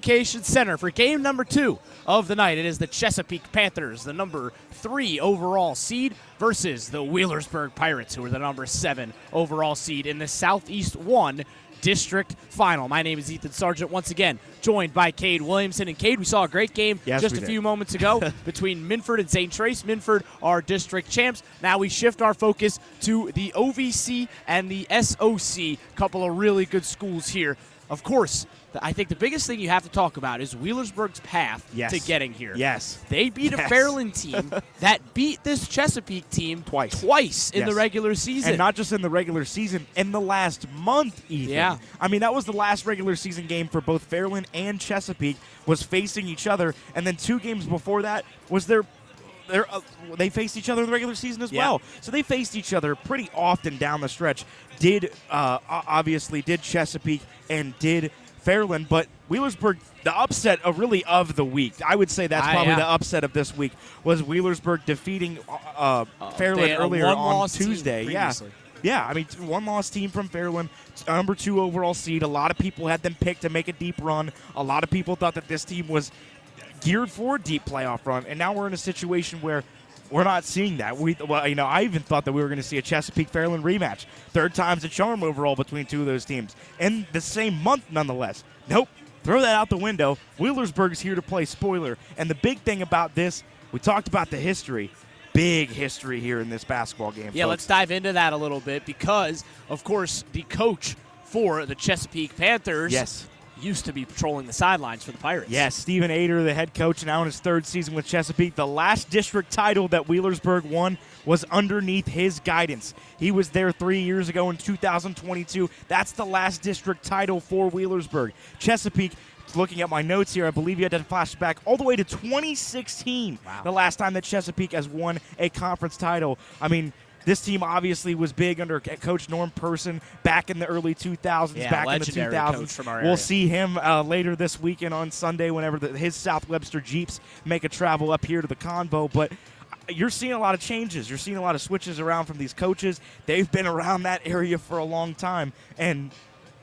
Convocation Center for game number 2 of the night. It is the Chesapeake Panthers, the number 3 overall seed, versus the Wheelersburg Pirates, who are the number 7 overall seed in the Southeast 1 District Final. My name is Ethan Sargent, once again joined by Cade Williamson. And Cade, we saw a great game just a few moments ago between Minford and St. Trace. Minford are district champs. Now we shift our focus to the OVC and the SOC, couple of really good schools here. Of course, I think the biggest thing you have to talk about is Wheelersburg's path to getting here. Yes. They beat a Fairland team that beat this Chesapeake team twice in the regular season. And not just in the regular season, in the last month even. Yeah. I mean, that was the last regular season game for both Fairland and Chesapeake, was facing each other. And then 2 games before that was they faced each other in the regular season as well. So they faced each other pretty often down the stretch. Obviously did Chesapeake and did Fairland, but Wheelersburg, the upset of the week, I would say that's probably the upset of this week, was Wheelersburg defeating Fairland earlier on Tuesday. Yeah, I mean, 1-loss team from Fairland, number 2 overall seed. A lot of people had them picked to make a deep run. A lot of people thought that this team was geared for a deep playoff run, and now we're in a situation where we're not seeing that. I even thought that we were going to see a Chesapeake-Fairland rematch. 3rd time's a charm overall between 2 of those teams. In the same month, nonetheless. Nope. Throw that out the window. Wheelersburg's here to play spoiler. And the big thing about this, we talked about the history. Big history here in this basketball game, folks. Let's dive into that a little bit because, of course, the coach for the Chesapeake Panthers used to be patrolling the sidelines for the Pirates. Yes, Stephen Ader, the head coach, now in his 3rd season with Chesapeake. The last district title that Wheelersburg won was underneath his guidance. He was there 3 years ago in 2022. That's the last district title for Wheelersburg. Chesapeake, looking at my notes here, I believe you had to flash back all the way to 2016, the last time that Chesapeake has won a conference title. I mean, this team obviously was big under Coach Norm Person back in the early 2000s, back in the 2000s. We'll see him later this weekend on Sunday whenever his South Webster Jeeps make a travel up here to the Convo. But you're seeing a lot of changes. You're seeing a lot of switches around from these coaches. They've been around that area for a long time, and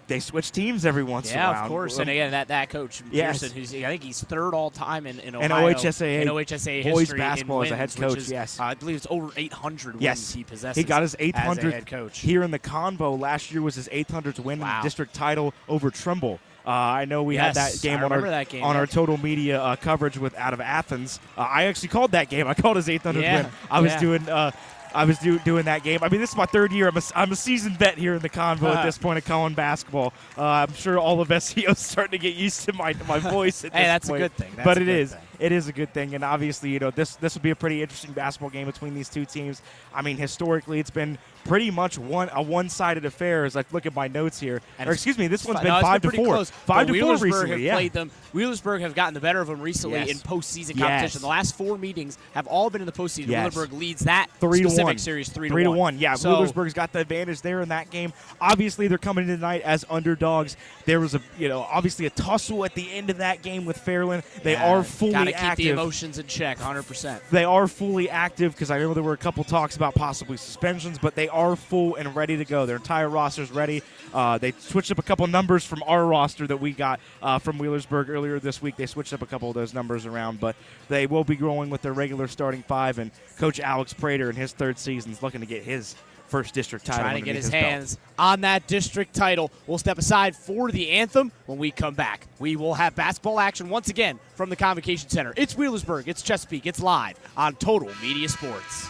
they switch teams every once in a while. Yeah, of course. And again, that coach, Pearson, who's, I think he's 3rd all-time in Ohio. In OHSA boys history basketball in as a head coach, I believe it's over 800 wins he possesses. He got his 800th head coach. Here in the Convo. Last year was his 800th win in the district title over Trimble. I know we had that game on our total media coverage out of Athens. I actually called that game. I called his 800th win. I was doing that game. I mean, this is my 3rd year. I'm a seasoned vet here in the Convo at this point of calling basketball. I'm sure all of SEO's starting to get used to my voice at this point. That's a good thing. It is a good thing. And obviously, this will be a pretty interesting basketball game between these 2 teams. I mean, historically, it's been pretty much a one-sided affair as I look at my notes here. This one's been 5-4. 5-4 recently. Played them. Wheelersburg have gotten the better of them recently in postseason competition. The last 4 meetings have all been in the postseason. Wheelersburg leads that specific series 3-1. Yeah, so Wheelersburg's got the advantage there in that game. Obviously, they're coming in tonight as underdogs. There was obviously a tussle at the end of that game with Fairland. They are fully active. Got to keep the emotions in check, 100%. They are fully active because I know there were a couple talks about possibly suspensions, but they are full and ready to go. Their entire roster's ready. They switched up a couple numbers from our roster that we got from Wheelersburg earlier this week. They switched up a couple of those numbers around, but they will be going with their regular starting 5, and Coach Alex Prater in his 3rd season is looking to get his 1st district title. Trying to get his hands on that district title. We'll step aside for the anthem. When we come back, we will have basketball action once again from the Convocation Center. It's Wheelersburg, it's Chesapeake, it's live on Total Media Sports.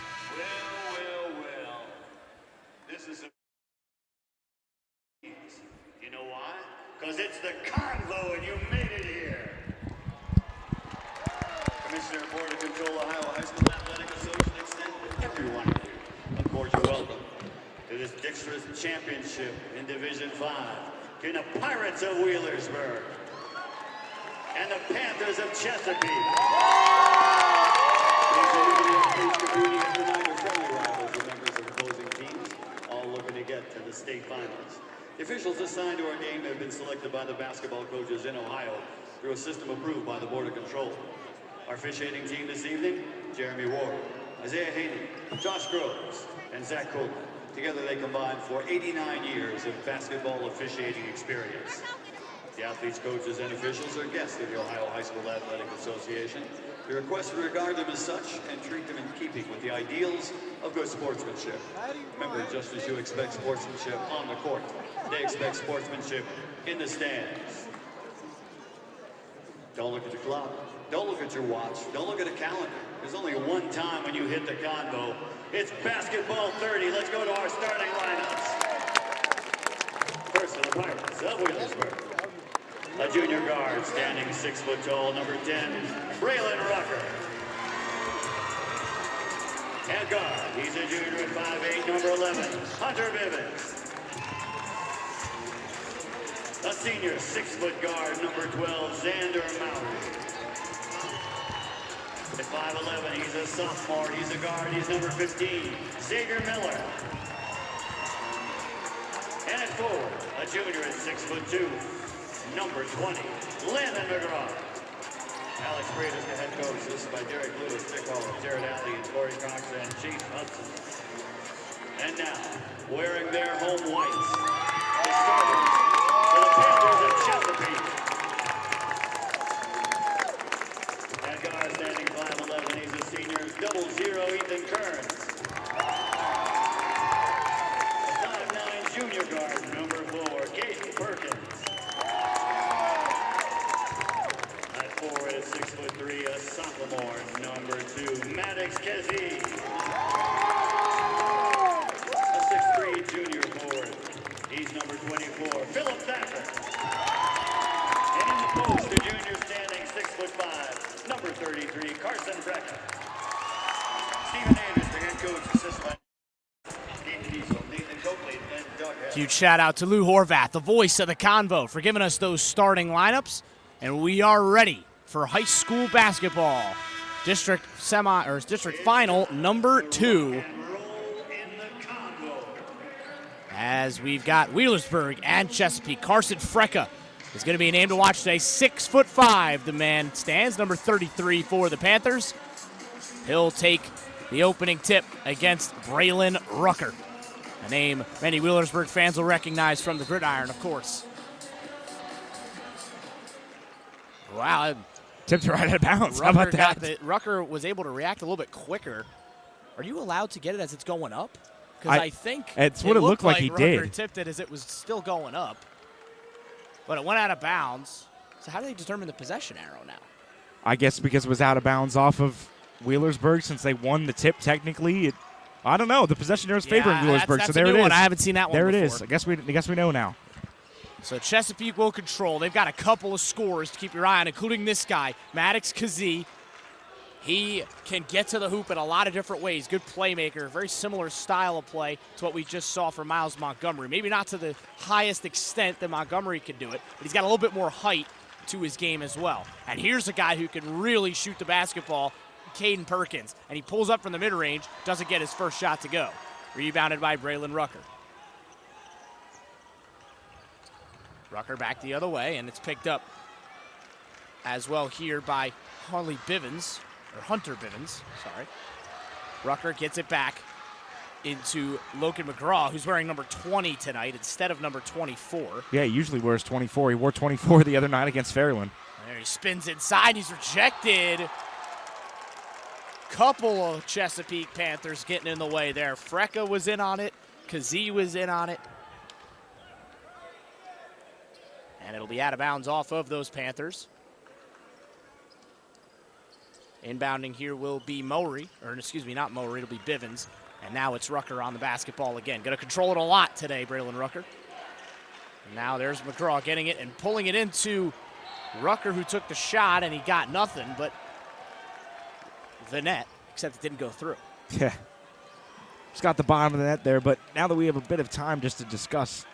Well. This is you know why? Because it's the Convo and you made it here. Commissioner of Board of Control, Ohio High School Athletic Association extends to everyone here a cordial welcome to this dexterous championship in Division 5 to the Pirates of Wheelersburg and the Panthers of Chesapeake. These competing tonight are friendly rivals and members of opposing teams, all looking to get to the state finals. The officials assigned to our game have been selected by the basketball coaches in Ohio through a system approved by the Board of Control. Our officiating team this evening, Jeremy Ward, Isaiah Hayden, Josh Groves, and Zach Coleman. Together they combine for 89 years of basketball officiating experience. The athletes, coaches, and officials are guests of the Ohio High School Athletic Association. The request to regard them as such and treat them in keeping with the ideals of good sportsmanship. Remember, just as you expect sportsmanship on the court, they expect sportsmanship in the stands. Don't look at the clock. Don't look at your watch. Don't look at a calendar. There's only one time when you hit the convo. It's basketball 30. Let's go to our starting lineups. First of the Pirates of Wheelersburg. A junior guard standing 6 foot tall, number 10, Braylon Rucker. At guard, he's a junior at 5'8", number 11, Hunter Bivens. A senior 6 foot guard, number 12, Xander Maury. At 5'11", he's a sophomore, he's a guard, he's number 15, Xavier Miller. And at 4, a junior at 6'2", number 20, Landon McGraw. Alex Reed is the head coach. This is by Derek Lewis, Dick Hall, Jared Alley, and Corey Cox, and Chief Hudson. And now, wearing their home whites, the starters for the Panthers of Chesapeake. At guard, standing 5'11", he's a senior, 00, Ethan Kearns. A 5'9", junior guard, number 4, Gaten Perkins. Forward at 6'3", a sophomore, number 2, Maddox Kezi. A 6'3", junior forward, he's number 24, Philip Thacker. And in the post, the junior standing 6'5", number 33, Carson Brecka. Stephen Andrews, the head coach, assisted by Nathan Diesel, Nathan Copley, and Doug Hess. Huge shout out to Lou Horvath, the voice of the convo, for giving us those starting lineups. And we are ready for high school basketball. District final number 2. As we've got Wheelersburg and Chesapeake. Carson Frecka is going to be a name to watch today. 6'5", the man stands, number 33 for the Panthers. He'll take the opening tip against Braylon Rucker, a name many Wheelersburg fans will recognize from the gridiron, of course. Wow. Tipped it right out of bounds. How about that? Rucker was able to react a little bit quicker. Are you allowed to get it as it's going up? Because I think it's what it looked like he Rucker did. Tipped it as it was still going up, but it went out of bounds. So how do they determine the possession arrow now? I guess because it was out of bounds off of Wheelersburg since they won the tip technically. I don't know. The possession arrow is favoring Wheelersburg, that's so there a new it is. One. I haven't seen that one there before. It is. I guess we know now. So Chesapeake will control. They've got a couple of scorers to keep your eye on, including this guy, Maddox Kazee. He can get to the hoop in a lot of different ways. Good playmaker, very similar style of play to what we just saw from Miles Montgomery. Maybe not to the highest extent that Montgomery could do it, but he's got a little bit more height to his game as well. And here's a guy who can really shoot the basketball, Caden Perkins. And he pulls up from the mid-range, doesn't get his first shot to go. Rebounded by Braylon Rucker. Rucker back the other way, and it's picked up as well here by Hunter Bivens. Sorry. Rucker gets it back into Logan McGraw, who's wearing number 20 tonight instead of number 24. Yeah, he usually wears 24. He wore 24 the other night against Fairland. There he spins inside. He's rejected. Couple of Chesapeake Panthers getting in the way there. Frecka was in on it. Kazee was in on it. And it'll be out of bounds off of those Panthers. Inbounding here will be Mowry, or excuse me, not Mowry, it'll be Bivens. And now it's Rucker on the basketball again. Going to control it a lot today, Braylon Rucker. And now there's McGraw getting it and pulling it into Rucker, who took the shot, and he got nothing but the net, except it didn't go through. Yeah. Just got the bottom of the net there, but now that we have a bit of time just to discuss,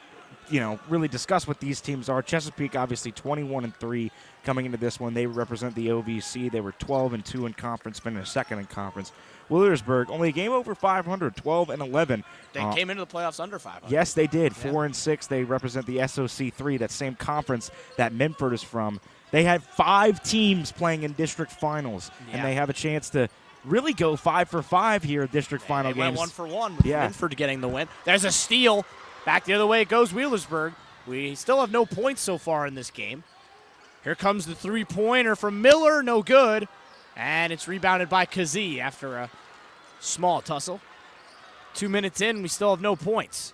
really discuss what these teams are. Chesapeake, obviously 21-3 coming into this one. They represent the OVC. They were 12-2 in conference, finished second in conference. Wheelersburg, only a game over 500, 12-11. They came into the playoffs under 500. Yes, they did. 4-6. They represent the SOC3, that same conference that Memphis is from. They had 5 teams playing in district finals, and they have a chance to really go 5 for 5 here in district final games. Went 1 for 1 with Minford getting the win. There's a steal. Back the other way it goes, Wheelersburg. We still have no points so far in this game. Here comes the three-pointer from Miller, no good. And it's rebounded by Kazee after a small tussle. 2 minutes in, we still have no points.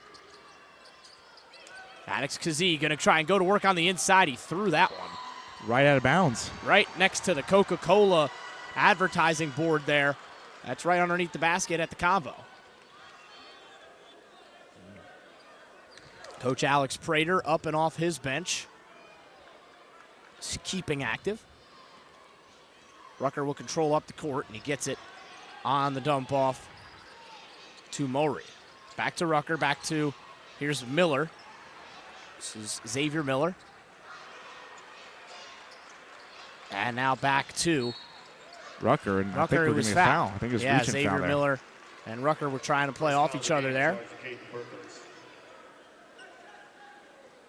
Maddox Kazee going to try and go to work on the inside. He threw that one. Right out of bounds. Right next to the Coca-Cola advertising board there. That's right underneath the basket at the combo. Coach Alex Prater up and off his bench. Keeping active. Rucker will control up the court, and he gets it on the dump off to Mowry. Back to Rucker, back to, here's Miller. This is Xavier Miller. And now back to Rucker, and I think we're going to foul. I think it was reaching Xavier foul there. Miller and Rucker were trying to play off each other there.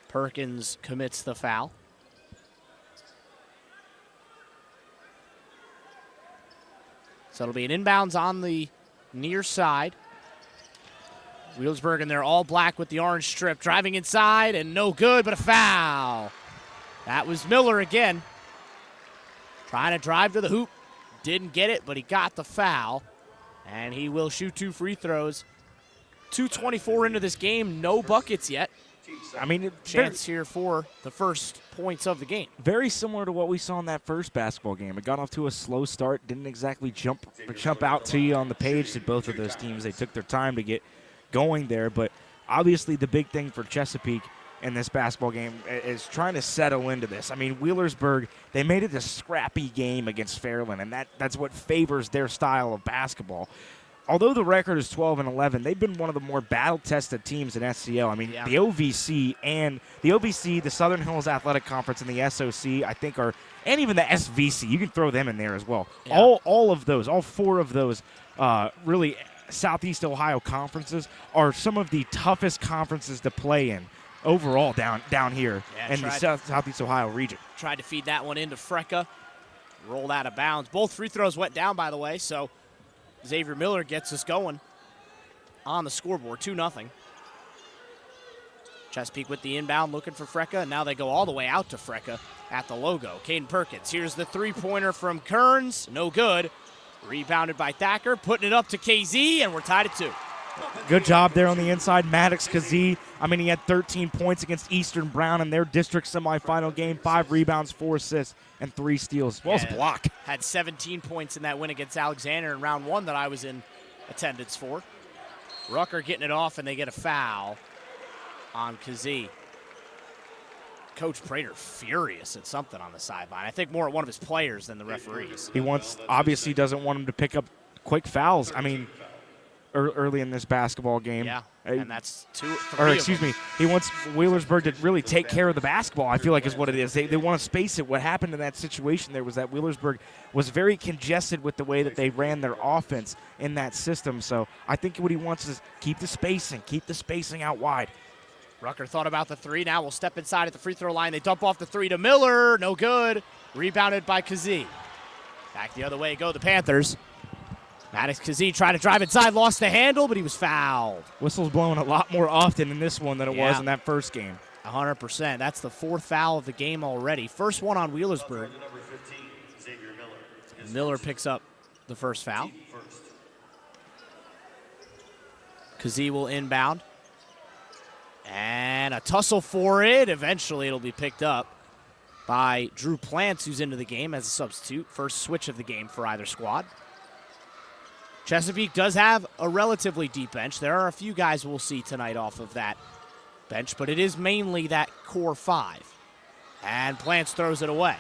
Perkins commits the foul. So it'll be an inbounds on the near side. Wheelersburg in there all black with the orange strip. Driving inside and no good, but a foul. That was Miller again. Trying to drive to the hoop. Didn't get it, but he got the foul. And he will shoot 2 free throws. 2:24 into this game, no buckets yet. I mean, Chance here for the first points of the game. very similar to what we saw in that first basketball game. It got off to a slow start, didn't exactly jump out to you on the page to both of those teams. They took their time to get going there, but obviously the big thing for Chesapeake in this basketball game is trying to settle into this. I mean, Wheelersburg, they made it a scrappy game against Fairland, and that's what favors their style of basketball. Although the record is 12-11, they've been one of the more battle-tested teams in SCO. I mean, the OVC, the Southern Hills Athletic Conference, and the SOC, I think and even the SVC, you can throw them in there as well. Yeah. All of those, all 4 of those, really Southeast Ohio conferences are some of the toughest conferences to play in overall down here in the Southeast Ohio region. Tried to feed that one into Frecka. Rolled out of bounds. Both free throws went down, by the way, so Xavier Miller gets us going on the scoreboard, 2-0. Chesapeake with the inbound looking for Frecka, and now they go all the way out to Frecka at the logo. Caden Perkins, here's the three-pointer from Kearns, no good. Rebounded by Thacker, putting it up to KZ, and we're tied at 2. Good job there on the inside. Maddox Kazee, I mean, he had 13 points against Eastern Brown in their district semifinal game, 5 rebounds, 4 assists, and 3 steals. Well, as a block. Had 17 points in that win against Alexander in round 1 that I was in attendance for. Rucker getting it off, and they get a foul on Kazee. Coach Prater furious at something on the sideline. I think more at one of his players than the referees. He obviously doesn't want him to pick up quick fouls. I mean, early in this basketball game. Yeah, and that's 2. He wants Wheelersburg to really take care of the basketball, I feel like is what it is. They want to space it. What happened in that situation there was that Wheelersburg was very congested with the way that they ran their offense in that system. So I think what he wants is keep the spacing out wide. Rucker thought about the 3. Now we'll step inside at the free throw line. They dump off the 3 to Miller. No good. Rebounded by Kazee. Back the other way go the Panthers. Maddox Kazee trying to drive inside, lost the handle, but he was fouled. Whistle's blowing a lot more often in this one than it was in that first game. 100%. That's the 4th foul of the game already. First one on Wheelersburg. Miller picks up the first foul. Kazee will inbound. And a tussle for it. Eventually it'll be picked up by Drew Plants, who's into the game as a substitute. First switch of the game for either squad. Chesapeake does have a relatively deep bench. There are a few guys we'll see tonight off of that bench, but it is mainly that core 5. And Plants throws it away.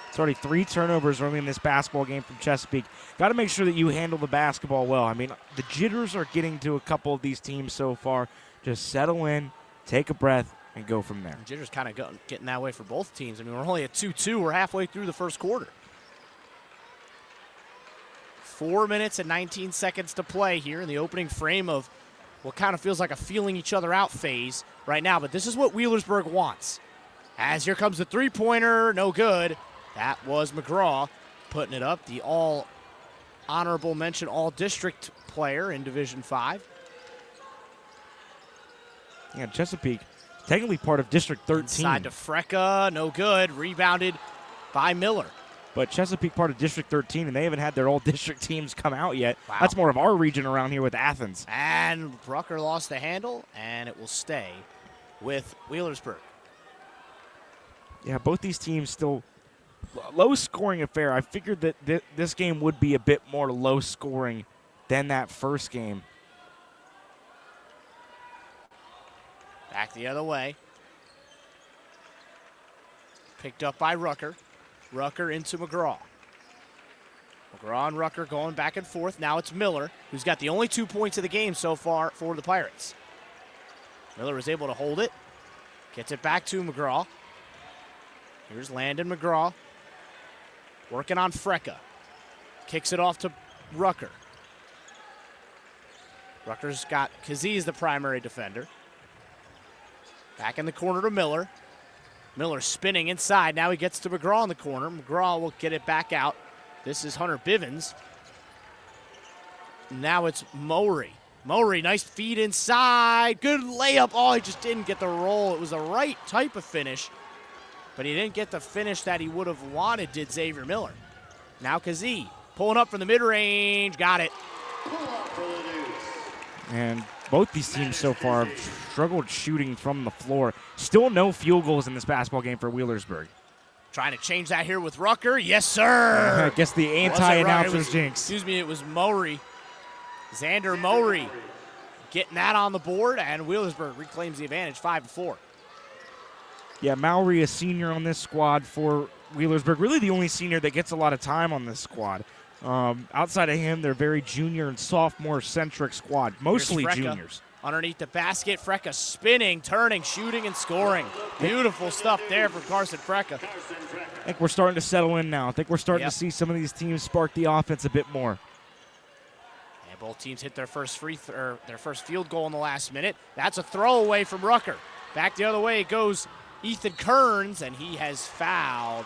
It's already 3 turnovers early in this basketball game from Chesapeake. Got to make sure that you handle the basketball well. I mean, the jitters are getting to a couple of these teams so far. Just settle in, take a breath, and go from there. Jitters kind of getting that way for both teams. I mean, we're only at 2-2. We're halfway through the first quarter. 4 minutes and 19 seconds to play here in the opening frame of what kind of feels like a feeling each other out phase right now. But this is what Wheelersburg wants. As here comes the three-pointer, no good. That was McGraw putting it up, the all-honorable mention all-district player in Division 5. Yeah, Chesapeake technically part of District 13. Inside to Frecka, no good. Rebounded by Miller. But Chesapeake part of District 13, and they haven't had their all-district teams come out yet. Wow. That's more of our region around here with Athens. And Rucker lost the handle, and it will stay with Wheelersburg. Yeah, both these teams still low-scoring affair. I figured that this game would be a bit more low-scoring than that first game. Back the other way. Picked up by Rucker. Rucker into McGraw. McGraw and Rucker going back and forth. Now it's Miller, who's got the only 2 points of the game so far for the Pirates. Miller is able to hold it. Gets it back to McGraw. Here's Landon McGraw. Working on Frecka. Kicks it off to Rucker. Rucker's got Kazee as the primary defender. Back in the corner to Miller. Miller spinning inside. Now he gets to McGraw in the corner. McGraw will get it back out. This is Hunter Bivens. Now it's Mowry. Mowry, nice feed inside. Good layup. Oh, he just didn't get the roll. It was the right type of finish, but he didn't get the finish that he would have wanted, did Xavier Miller. Now Kazee pulling up from the mid-range. Got it. And both these teams so far have struggled shooting from the floor. Still no field goals in this basketball game for Wheelersburg. Trying to change that here with Rucker. Yes, sir. I guess the anti-announcer's jinx. Excuse me, it was Mowry. Xander Mowry getting that on the board, and Wheelersburg reclaims the advantage 5-4. Yeah, Mowry, a senior on this squad for Wheelersburg. Really the only senior that gets a lot of time on this squad. Outside of him, they're very junior and sophomore-centric squad, mostly juniors. Underneath the basket, Frecka spinning, turning, shooting, and scoring. Beautiful stuff there from Carson Frecka. I think we're starting to settle in now. I think we're starting to see some of these teams spark the offense a bit more. And both teams hit their first their first field goal in the last minute. That's a throwaway from Rucker. Back the other way goes Ethan Kearns, and he has fouled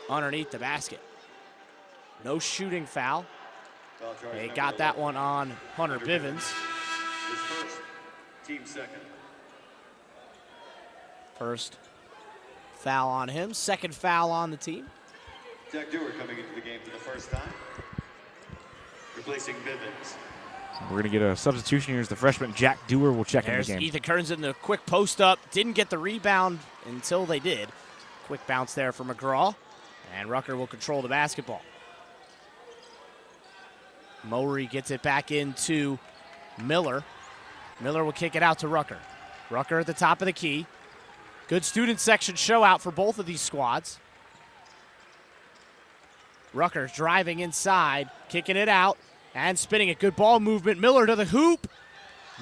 underneath the basket. No shooting foul. They got that one on Hunter Bivens. His first, team second. First foul on him, second foul on the team. Jack Dewar coming into the game for the first time, replacing Bivens. We're going to get a substitution here as the freshman Jack Dewar will check in the game. Ethan Kearns in the quick post up. Didn't get the rebound until they did. Quick bounce there for McGraw. And Rucker will control the basketball. Mowry gets it back into Miller. Miller will kick it out to Rucker. Rucker at the top of the key. Good student section show out for both of these squads. Rucker driving inside, kicking it out, and spinning it. Good ball movement. Miller to the hoop.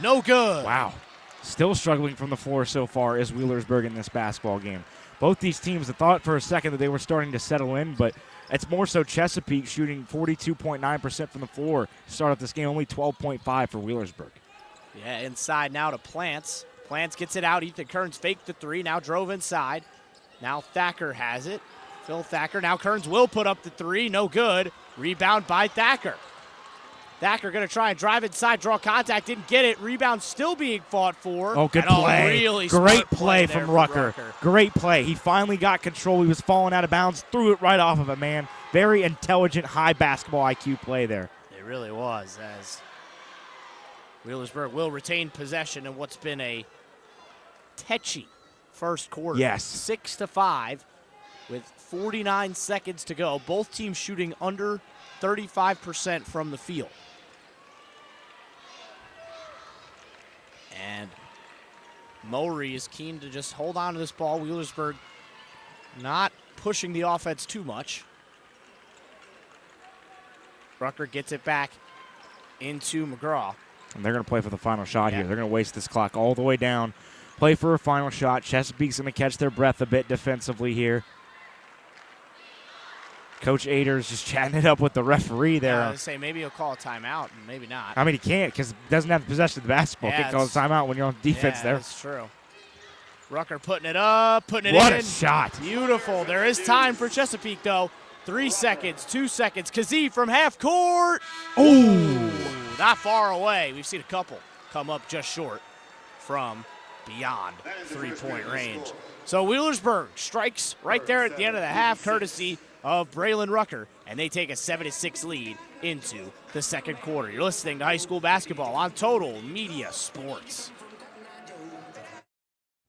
No good. Wow. Still struggling from the floor so far is Wheelersburg in this basketball game. Both these teams, I thought for a second that they were starting to settle in, but it's more so Chesapeake shooting 42.9% from the floor to start off this game, only 12.5 for Wheelersburg. Yeah, inside now to Plants. Plants gets it out. Ethan Kearns faked the three, now drove inside. Now Thacker has it. Phil Thacker. Now Kearns will put up the three. No good. Rebound by Thacker. Thacker going to try and drive inside, draw contact, didn't get it. Rebound still being fought for. Oh, good play. Really great play from Rucker. Great play. He finally got control. He was falling out of bounds, threw it right off of it, man. Very intelligent, high basketball IQ play there. It really was, as Wheelersburg will retain possession in what's been a tetchy first quarter. Yes. 6-5 with 49 seconds to go. Both teams shooting under 35% from the field. And Mowry is keen to just hold on to this ball. Wheelersburg not pushing the offense too much. Rucker gets it back into McGraw. And they're going to play for the final shot here. They're going to waste this clock all the way down. Play for a final shot. Chesapeake's going to catch their breath a bit defensively here. Coach Ader's just chatting it up with the referee there. I was say maybe he'll call a timeout, and maybe not. I mean, he can't because he doesn't have the possession of the basketball. Can't call a timeout when you're on defense there. That's true. Rucker putting it up, putting it in. What a shot. Beautiful. There is time for Chesapeake, though. 3 seconds, 2 seconds. Kazee from half court. Ooh. Not far away. We've seen a couple. come up just short from beyond three-point range. So Wheelersburg strikes right there at the end of the half, courtesy of Braylon Rucker, and they take a 7-6 lead into the second quarter. You're listening to high school basketball on Total Media Sports.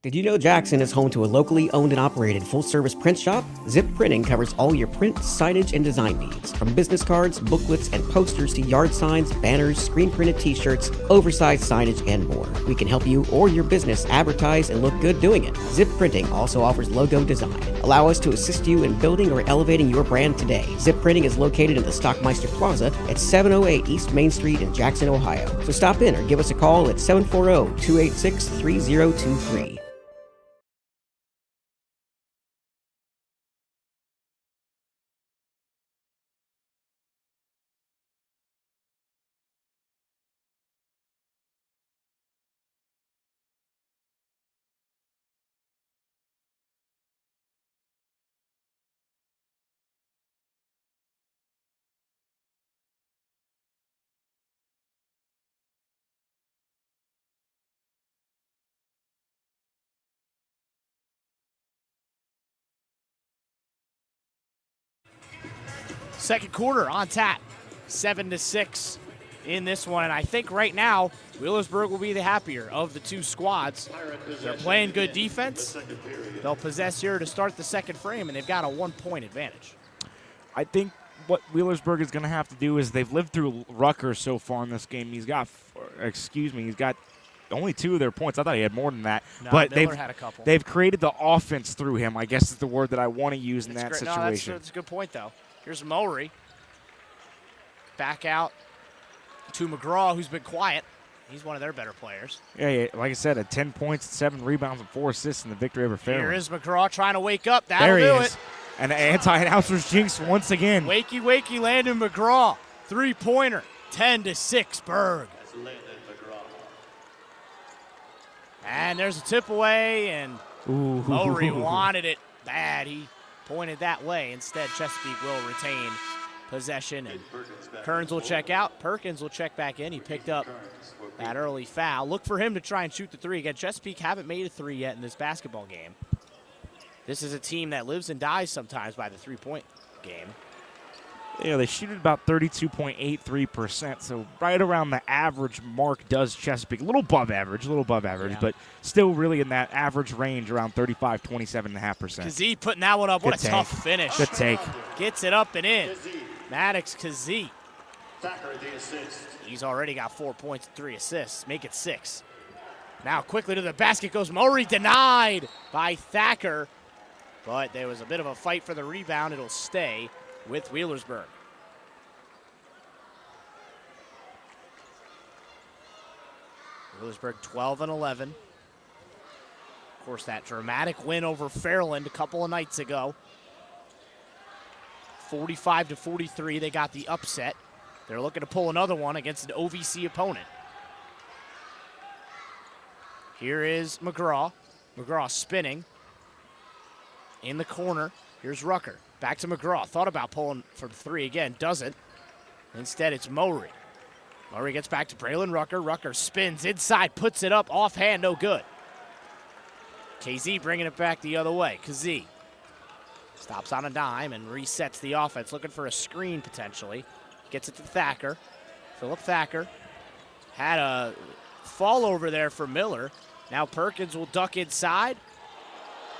Did you know Jackson is home to a locally owned and operated full-service print shop? Zip Printing covers all your print, signage, and design needs. From business cards, booklets, and posters to yard signs, banners, screen-printed t-shirts, oversized signage, and more. We can help you or your business advertise and look good doing it. Zip Printing also offers logo design. Allow us to assist you in building or elevating your brand today. Zip Printing is located in the Stockmeister Plaza at 708 East Main Street in Jackson, Ohio. So stop in or give us a call at 740-286-3023. Second quarter on tap, 7-6 in this one. And I think right now, Wheelersburg will be the happier of the two squads. They're playing good defense. They'll possess here to start the second frame, and they've got a 1-point advantage. I think what Wheelersburg is going to have to do is they've lived through Rucker so far in this game. He's got only 2 of their points. I thought he had more than that. No, but Miller had a couple. They've created the offense through him, I guess is the word that I want to use in that situation. No, that's a good point, though. Here's Mowry. Back out to McGraw, who's been quiet. He's one of their better players. Yeah, like I said, 10 points, 7 rebounds, and 4 assists in the victory over Fairland. Here is McGraw trying to wake up. That'll there he do is. it. And the anti-announcer's jinx once again. Wakey, wakey, Landon McGraw. Three-pointer, 10-6, Berg. And there's a tip away, and Mowry wanted it bad. He pointed that way. Instead, Chesapeake will retain possession, and Kearns will check out. Perkins will check back in. He picked up that early foul. Look for him to try and shoot the three. Again, Chesapeake haven't made a three yet in this basketball game. This is a team that lives and dies sometimes by the three-point game. Yeah, they shoot at about 32.83%, so right around the average mark does Chesapeake. A little above average, yeah. But still really in that average range around 27.5%. Kazee putting that one up. What a tough finish. Good take. Gets it up and in. Maddox Kazee. He's already got 4 points and 3 assists. Make it 6. Now quickly to the basket goes Mowry, denied by Thacker. But there was a bit of a fight for the rebound. It'll stay with Wheelersburg. Wheelersburg 12-11. Of course, that dramatic win over Fairland a couple of nights ago. 45-43, they got the upset. They're looking to pull another one against an OVC opponent. Here is McGraw. McGraw spinning in the corner. Here's Rucker. Back to McGraw. Thought about pulling from 3 again. Doesn't. Instead, it's Mowry. Mowry gets back to Braylon Rucker. Rucker spins inside, puts it up, offhand, no good. KZ bringing it back the other way. Kazee stops on a dime and resets the offense, looking for a screen potentially. Gets it to Thacker. Philip Thacker had a fall over there for Miller. Now Perkins will duck inside.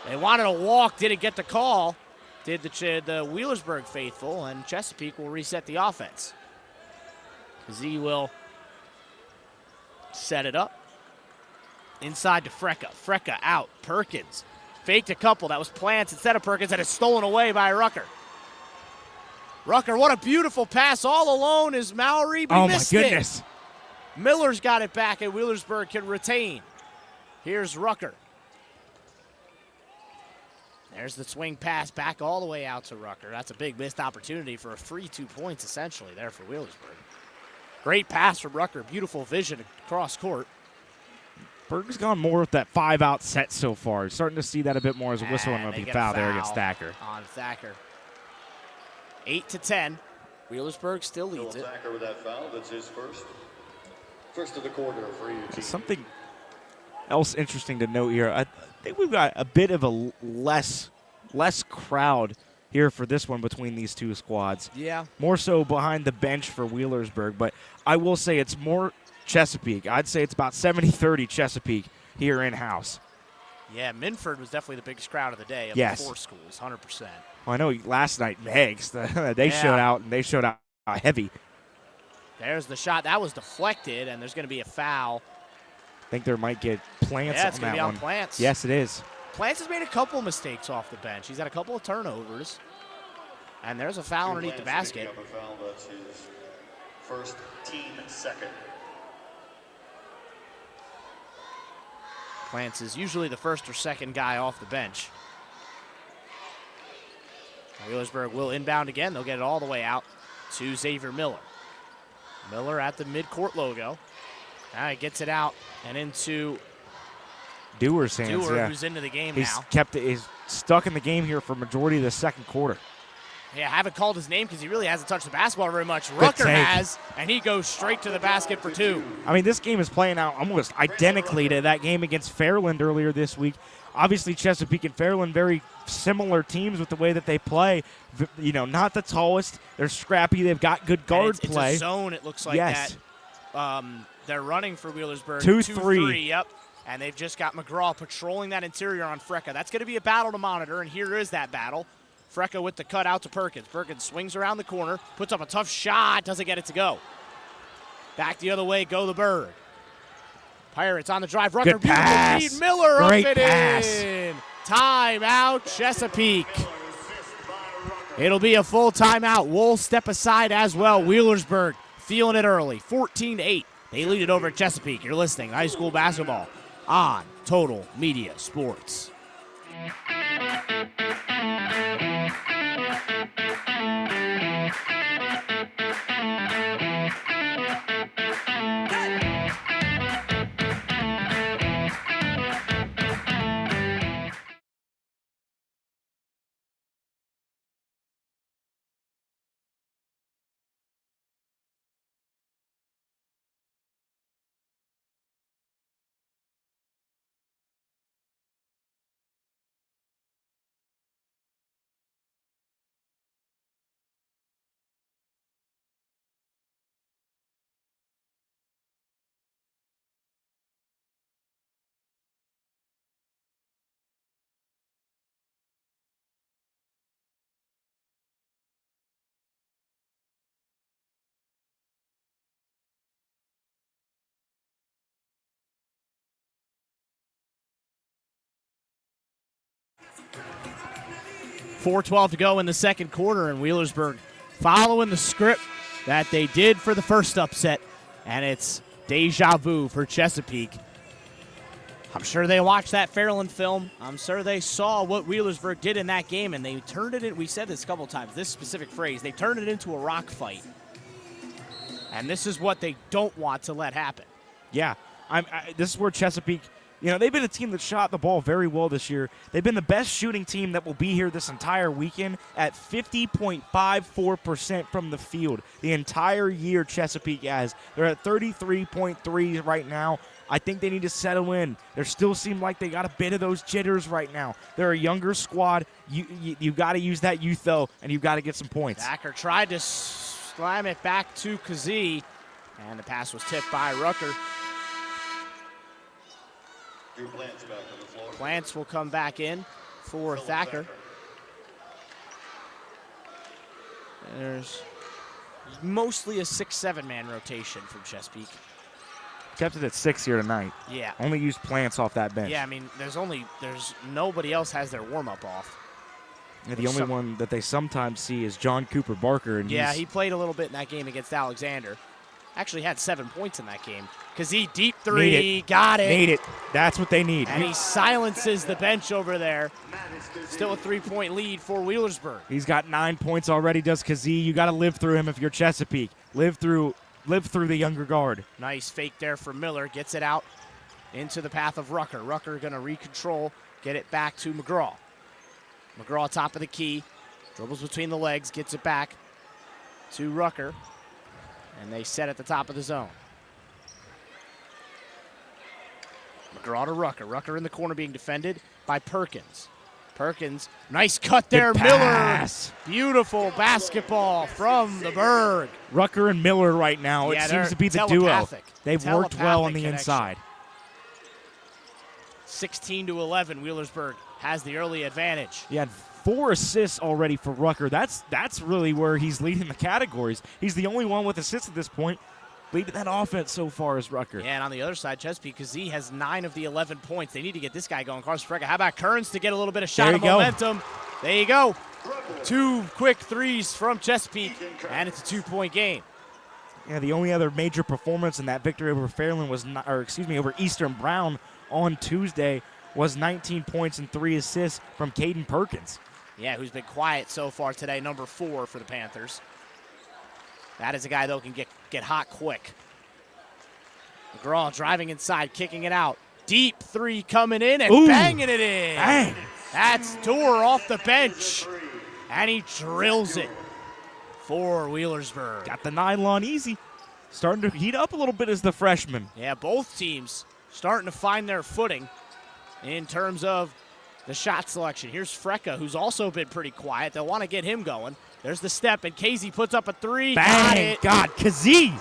They wanted a walk, didn't get the call. Did the Wheelersburg faithful, and Chesapeake will reset the offense. Z will set it up. Inside to Frecka. Frecka out. Perkins faked a couple. That was Plants instead of Perkins, and it's stolen away by Rucker. Rucker, what a beautiful pass. All alone is Mowry, but he missed it. Oh, my goodness. Miller's got it back, and Wheelersburg can retain. Here's Rucker. There's the swing pass back all the way out to Rucker. That's a big missed opportunity for a free 2 points, essentially, there for Wheelersburg. Great pass from Rucker. Beautiful vision across court. Berg's gone more with that 5-out set so far. Starting to see that a bit more as a whistle and a foul there against Thacker. On Thacker. 8-10. Wheelersburg still leads it. Thacker with that foul. That's his first. First of the quarter for Eugene. Something else interesting to note here. I think we've got a bit of a less crowd here for this one between these two squads. Yeah. More so behind the bench for Wheelersburg, but I will say it's more Chesapeake. I'd say it's about 70-30 Chesapeake here in-house. Yeah, Minford was definitely the biggest crowd of the day of Yes. the 4 schools, 100%. Well, I know last night, Megs, they showed out, and they showed out heavy. There's the shot. That was deflected, and there's going to be a foul. I think there might get Plants Yeah, it's on going that to be on one. Plants. Yes, it is. Plants has made a couple mistakes off the bench. He's had a couple of turnovers. And there's a foul underneath the basket. Picking up a foul. That's his first, team second. Plants is usually the first or second guy off the bench. Wheelersburg will inbound again. They'll get it all the way out to Xavier Miller. Miller at the midcourt logo. Now he gets it out and into Dewar's hands, Dewar, yeah. who's into the game He's now. He's stuck in the game here for majority of the second quarter. Yeah, I haven't called his name because he really hasn't touched the basketball very much. Rucker take. has, and he goes straight to the basket for 2. I mean, this game is playing out almost identically to that game against Fairland earlier this week. Obviously, Chesapeake and Fairland, very similar teams with the way that they play. You know, not the tallest. They're scrappy. They've got good guard it's play. It's a zone, it looks like Yes. that. They're running for Wheelersburg. 2-3. Yep. And they've just got McGraw patrolling that interior on Frecka. That's going to be a battle to monitor, and here is that battle. Frecka with the cut out to Perkins. Perkins swings around the corner, puts up a tough shot, doesn't get it to go. Back the other way, go the Bird. Pirates on the drive. Rucker, Good beautiful pass. feed. Miller Great up and pass. in. Timeout, Chesapeake. It'll be a full timeout. We'll step aside as well. Wheelersburg feeling it early, 14-8. They lead it over at Chesapeake. You're listening to high school basketball on Total Media Sports. .412 to go in the second quarter, and Wheelersburg following the script that they did for the first upset, and it's deja vu for Chesapeake. I'm sure they watched that Fairland film. I'm sure they saw what Wheelersburg did in that game, and they turned it in. We said this a couple times, this specific phrase, they turned it into a rock fight. And this is what they don't want to let happen. Yeah, this is where Chesapeake, you know, they've been a team that shot the ball very well this year. They've been the best shooting team that will be here this entire weekend at 50.54% from the field. The entire year Chesapeake has. They're at 33.3 right now. I think they need to settle in. They still seem like they got a bit of those jitters right now. They're a younger squad. You've got to use that youth, though, and you've got to get some points. Backer tried to slam it back to Kazee, and the pass was tipped by Rucker. Drew Plants back on the floor. Plants will come back in for Thacker. There's mostly a 6-7 man rotation from Chesapeake. Kept it at 6 here tonight. Yeah. Only used Plants off that bench. Yeah, I mean, there's nobody else has their warm-up off. Yeah, the only one that they sometimes see is John Cooper Barker. And yeah, he played a little bit in that game against Alexander. Actually had 7 points in that game. Kazee deep three, got it. Need it. That's what they need. And he silences the bench over there. Still a 3-point lead for Wheelersburg. He's got 9 points already, does Kazee. You got to live through him if you're Chesapeake. Live through the younger guard. Nice fake there for Miller. Gets it out into the path of Rucker. Rucker going to recontrol, get it back to McGraw. McGraw top of the key. Dribbles between the legs, gets it back to Rucker. And they set at the top of the zone. McGraw to Rucker. Rucker in the corner being defended by Perkins. Perkins, nice cut there. Miller, beautiful basketball from the Berg. Rucker and Miller right now, it seems to be the duo. They've worked well on the inside. 16-11, Wheelersburg has the early advantage. He had 4 assists already for Rucker. That's really where he's leading the categories. He's the only one with assists at this point. Leading that offense so far is Rucker. Yeah, and on the other side, Chesapeake, because he has 9 of the 11 points. They need to get this guy going. Carson Frega. How about Kearns to get a little bit of shot of momentum? There you go. 2 quick threes from Chesapeake, and it's a 2-point game. Yeah, the only other major performance in that victory over Fairland was, over Eastern Brown on Tuesday was 19 points and 3 assists from Caden Perkins. Yeah, who's been quiet so far today, number 4 for the Panthers. That is a guy, though, who can get hot quick. McGraw driving inside, kicking it out. Deep 3 coming in and banging it in. Bang. That's Dorr off the bench. And he drills it for Wheelersburg. Got the nylon easy. Starting to heat up a little bit as the freshman. Yeah, both teams starting to find their footing in terms of the shot selection. Here's Freka, who's also been pretty quiet. They'll want to get him going. There's the step, and Casey puts up a 3. Bang! God, Kazee!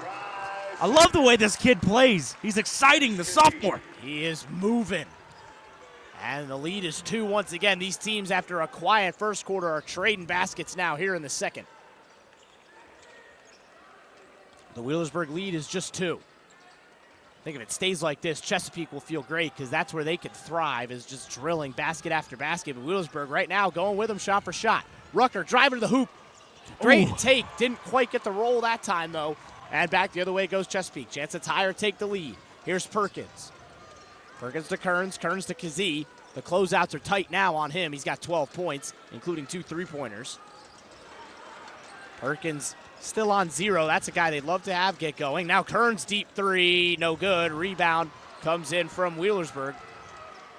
I love the way this kid plays. He's exciting, the sophomore. He is moving. And the lead is 2 once again. These teams, after a quiet first quarter, are trading baskets now here in the second. The Wheelersburg lead is just 2. I think if it stays like this, Chesapeake will feel great because that's where they can thrive, is just drilling basket after basket. But Wheelersburg right now going with them shot for shot. Rucker driving to the hoop. Great take. Didn't quite get the roll that time, though. And back the other way goes Chesapeake. Chance to tie or take the lead. Here's Perkins. Perkins to Kearns. Kearns to Kazee. The closeouts are tight now on him. He's got 12 points, including 2 3-pointers. Perkins still on 0. That's a guy they'd love to have get going. Now Kearns deep 3. No good. Rebound comes in from Wheelersburg.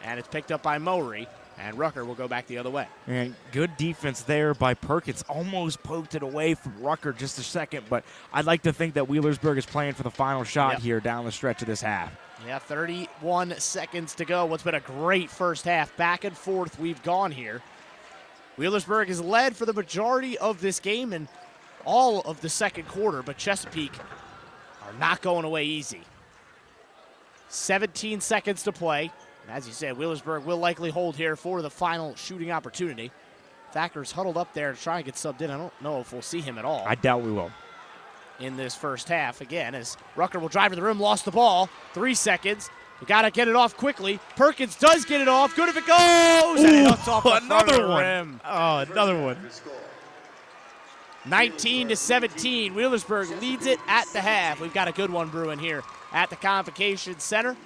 And it's picked up by Mowry. And Rucker will go back the other way. And good defense there by Perkins. Almost poked it away from Rucker just a second, but I'd like to think that Wheelersburg is playing for the final shot here down the stretch of this half. Yeah, 31 seconds to go. What's been a great first half. Back and forth we've gone here. Wheelersburg is led for the majority of this game and all of the second quarter, but Chesapeake are not going away easy. 17 seconds to play. As you said, Wheelersburg will likely hold here for the final shooting opportunity. Thacker's huddled up there to try and get subbed in. I don't know if we'll see him at all. I doubt we will. In this first half, again, as Rucker will drive to the rim, lost the ball. 3 seconds. We got to get it off quickly. Perkins does get it off. Good if it goes. And it hooks off the front of the rim. Oh, another one. 19-17. Wheelersburg leads it at the half. We've got a good one brewing here at the Convocation Center.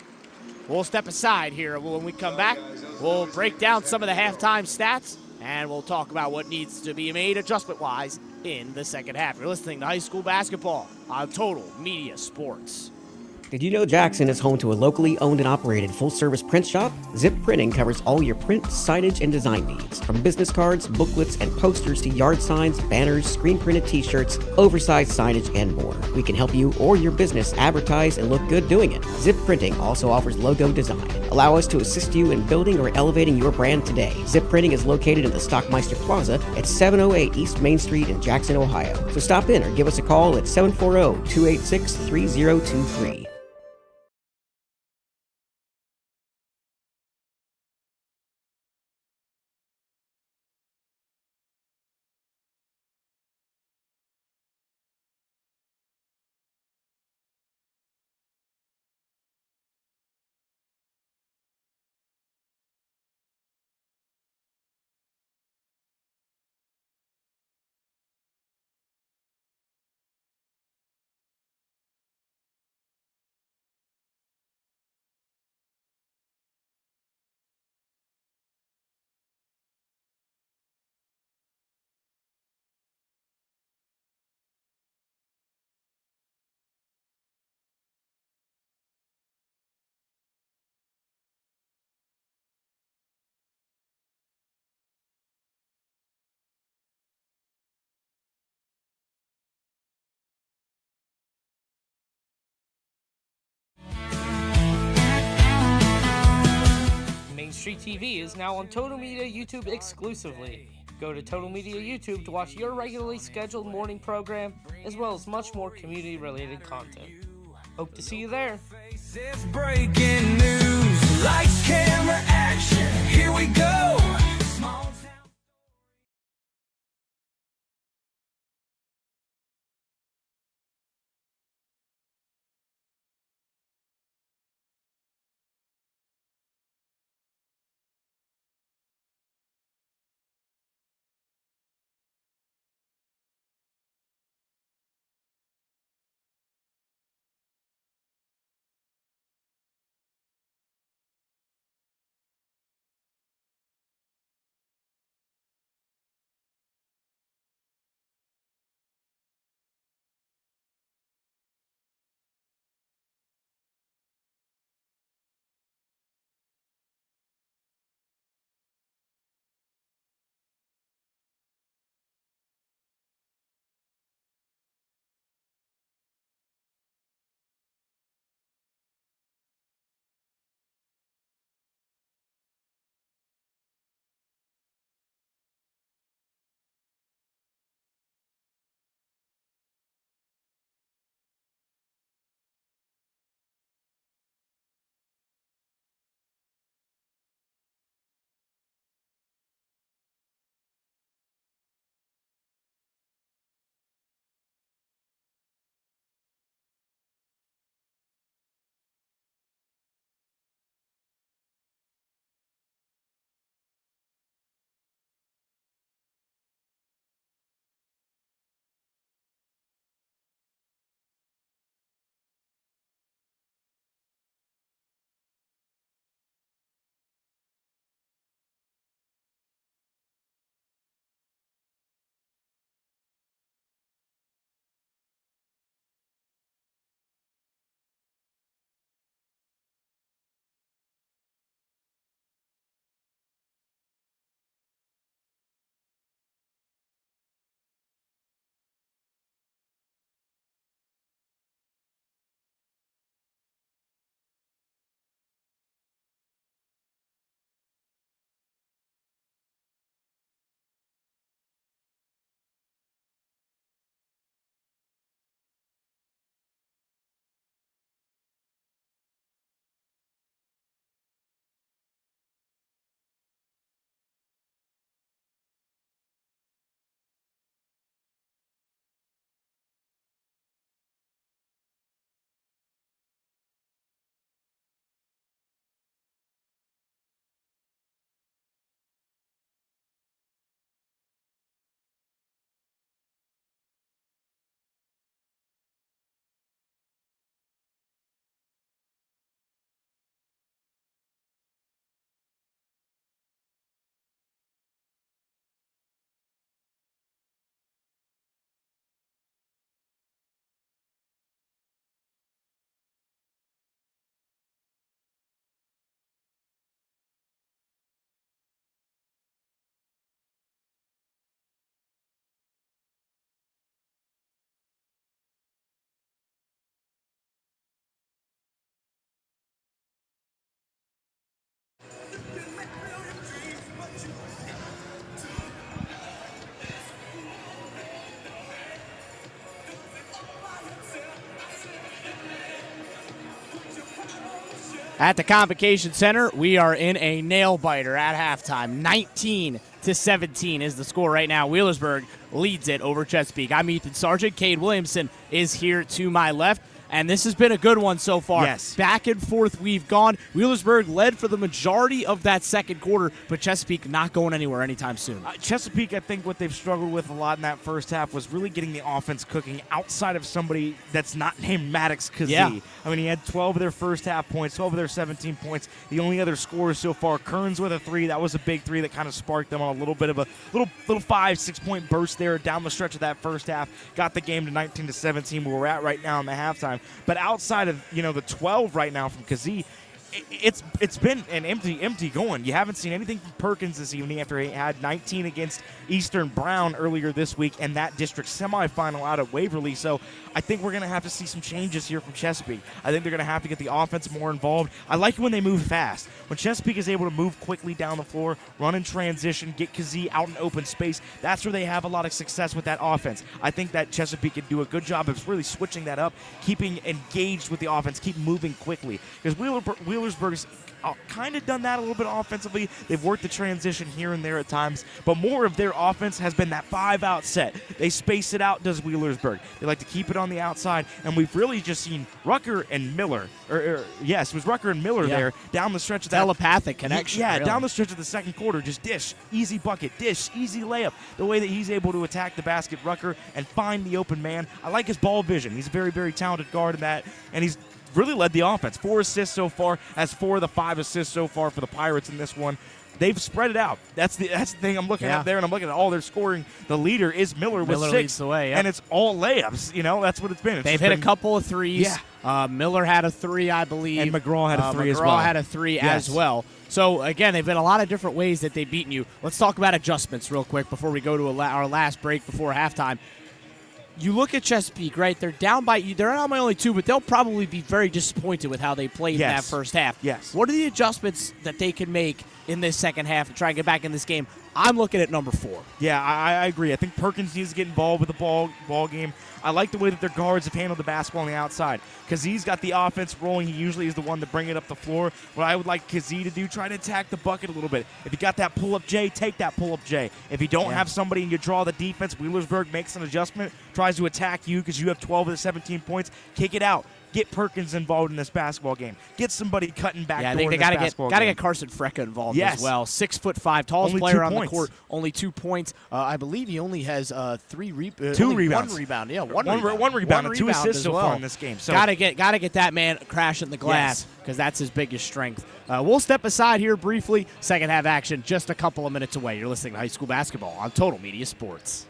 We'll step aside here. When we come back, we'll break down some of the halftime stats, and we'll talk about what needs to be made adjustment-wise in the second half. You're listening to High School Basketball on Total Media Sports. Did you know Jackson is home to a locally owned and operated full-service print shop? Zip Printing covers all your print, signage, and design needs. From business cards, booklets, and posters to yard signs, banners, screen-printed t-shirts, oversized signage, and more. We can help you or your business advertise and look good doing it. Zip Printing also offers logo design. Allow us to assist you in building or elevating your brand today. Zip Printing is located in the Stockmeister Plaza at 708 East Main Street in Jackson, Ohio. So stop in or give us a call at 740-286-3023. Country TV is now on Total Media YouTube exclusively. Go to Total Media YouTube to watch your regularly scheduled morning program, as well as much more community-related content. Hope to see you there. It's breaking news. Lights, camera, action. Here we go. Small town. At the Convocation Center, we are in a nail-biter at halftime. 19-17 is the score right now. Wheelersburg leads it over Chesapeake. I'm Ethan Sargent. Cade Williamson is here to my left. And this has been a good one so far. Yes. Back and forth we've gone. Wheelersburg led for the majority of that second quarter, but Chesapeake not going anywhere anytime soon. Chesapeake, I think what they've struggled with a lot in that first half was really getting the offense cooking outside of somebody that's not named Maddox Kazee. Yeah. I mean, he had 12 of their first half points, 12 of their 17 points. The only other scorers so far, Kearns with a 3. That was a big 3 that kind of sparked them on a little bit of a little 5-6 point burst there down the stretch of that first half. Got the game to 19-17 where we're at right now in the halftime. But outside of, the 12 right now from Kazee, it's been an empty going. You haven't seen anything from Perkins this evening after he had 19 against Eastern Brown earlier this week and that district semifinal out at Waverly. So I think we're going to have to see some changes here from Chesapeake. I think they're going to have to get the offense more involved. I like it when they move fast. When Chesapeake is able to move quickly down the floor, run in transition, get Kazee out in open space, that's where they have a lot of success with that offense. I think that Chesapeake can do a good job of really switching that up, keeping engaged with the offense, keep moving quickly. Because Wheelersburg's kind of done that a little bit offensively. They've worked the transition here and there at times, but more of their offense has been that 5-out set. They space it out, does Wheelersburg. They like to keep it on the outside, and we've really just seen Rucker and Miller, yes, it was Rucker and Miller there down the stretch of that. Telepathic connection. Yeah, really. Down the stretch of the second quarter, just dish, easy bucket, dish, easy layup. The way that he's able to attack the basket, Rucker, and find the open man. I like his ball vision. He's a very, very talented guard in that, and he's really led the offense. 4 assists so far, has 4 of the 5 assists so far for the Pirates in this one. They've spread it out. That's the thing I'm looking at there, and I'm looking at all their scoring. The leader is Miller with 6. Leads the way, and it's all layups. That's what it's been. They've hit a couple of threes. Yeah. Miller had a 3, I believe. And McGraw had a 3 as well. McGraw had a 3 as well. So, again, they've been a lot of different ways that they've beaten you. Let's talk about adjustments real quick before we go to our last break before halftime. You look at Chesapeake, right? They're down by only 2, but they'll probably be very disappointed with how they played in that first half. Yes. What are the adjustments that they can make in this second half to try and get back in this game? I'm looking at number 4. Yeah, I agree. I think Perkins needs to get involved with the ball game. I like the way that their guards have handled the basketball on the outside. Kazee's got the offense rolling. He usually is the one to bring it up the floor. What I would like Kazee to do, try to attack the bucket a little bit. If you got that pull-up J, take that pull-up J. If you don't have somebody and you draw the defense, Wheelersburg makes an adjustment, tries to attack you because you have 12 of the 17 points, kick it out. Get Perkins involved in this basketball game. Get somebody cutting back. Yeah, I think they got to get Carson Frecka involved as well. 6'5", tallest only player 2 on points. the court. Only 2 points. I believe he only has 2 rebounds. 1 rebound. Yeah, one rebound and 2 assists so far in this game. So gotta get that man crashing the glass because that's his biggest strength. We'll step aside here briefly. Second half action just a couple of minutes away. You're listening to High School Basketball on Total Media Sports.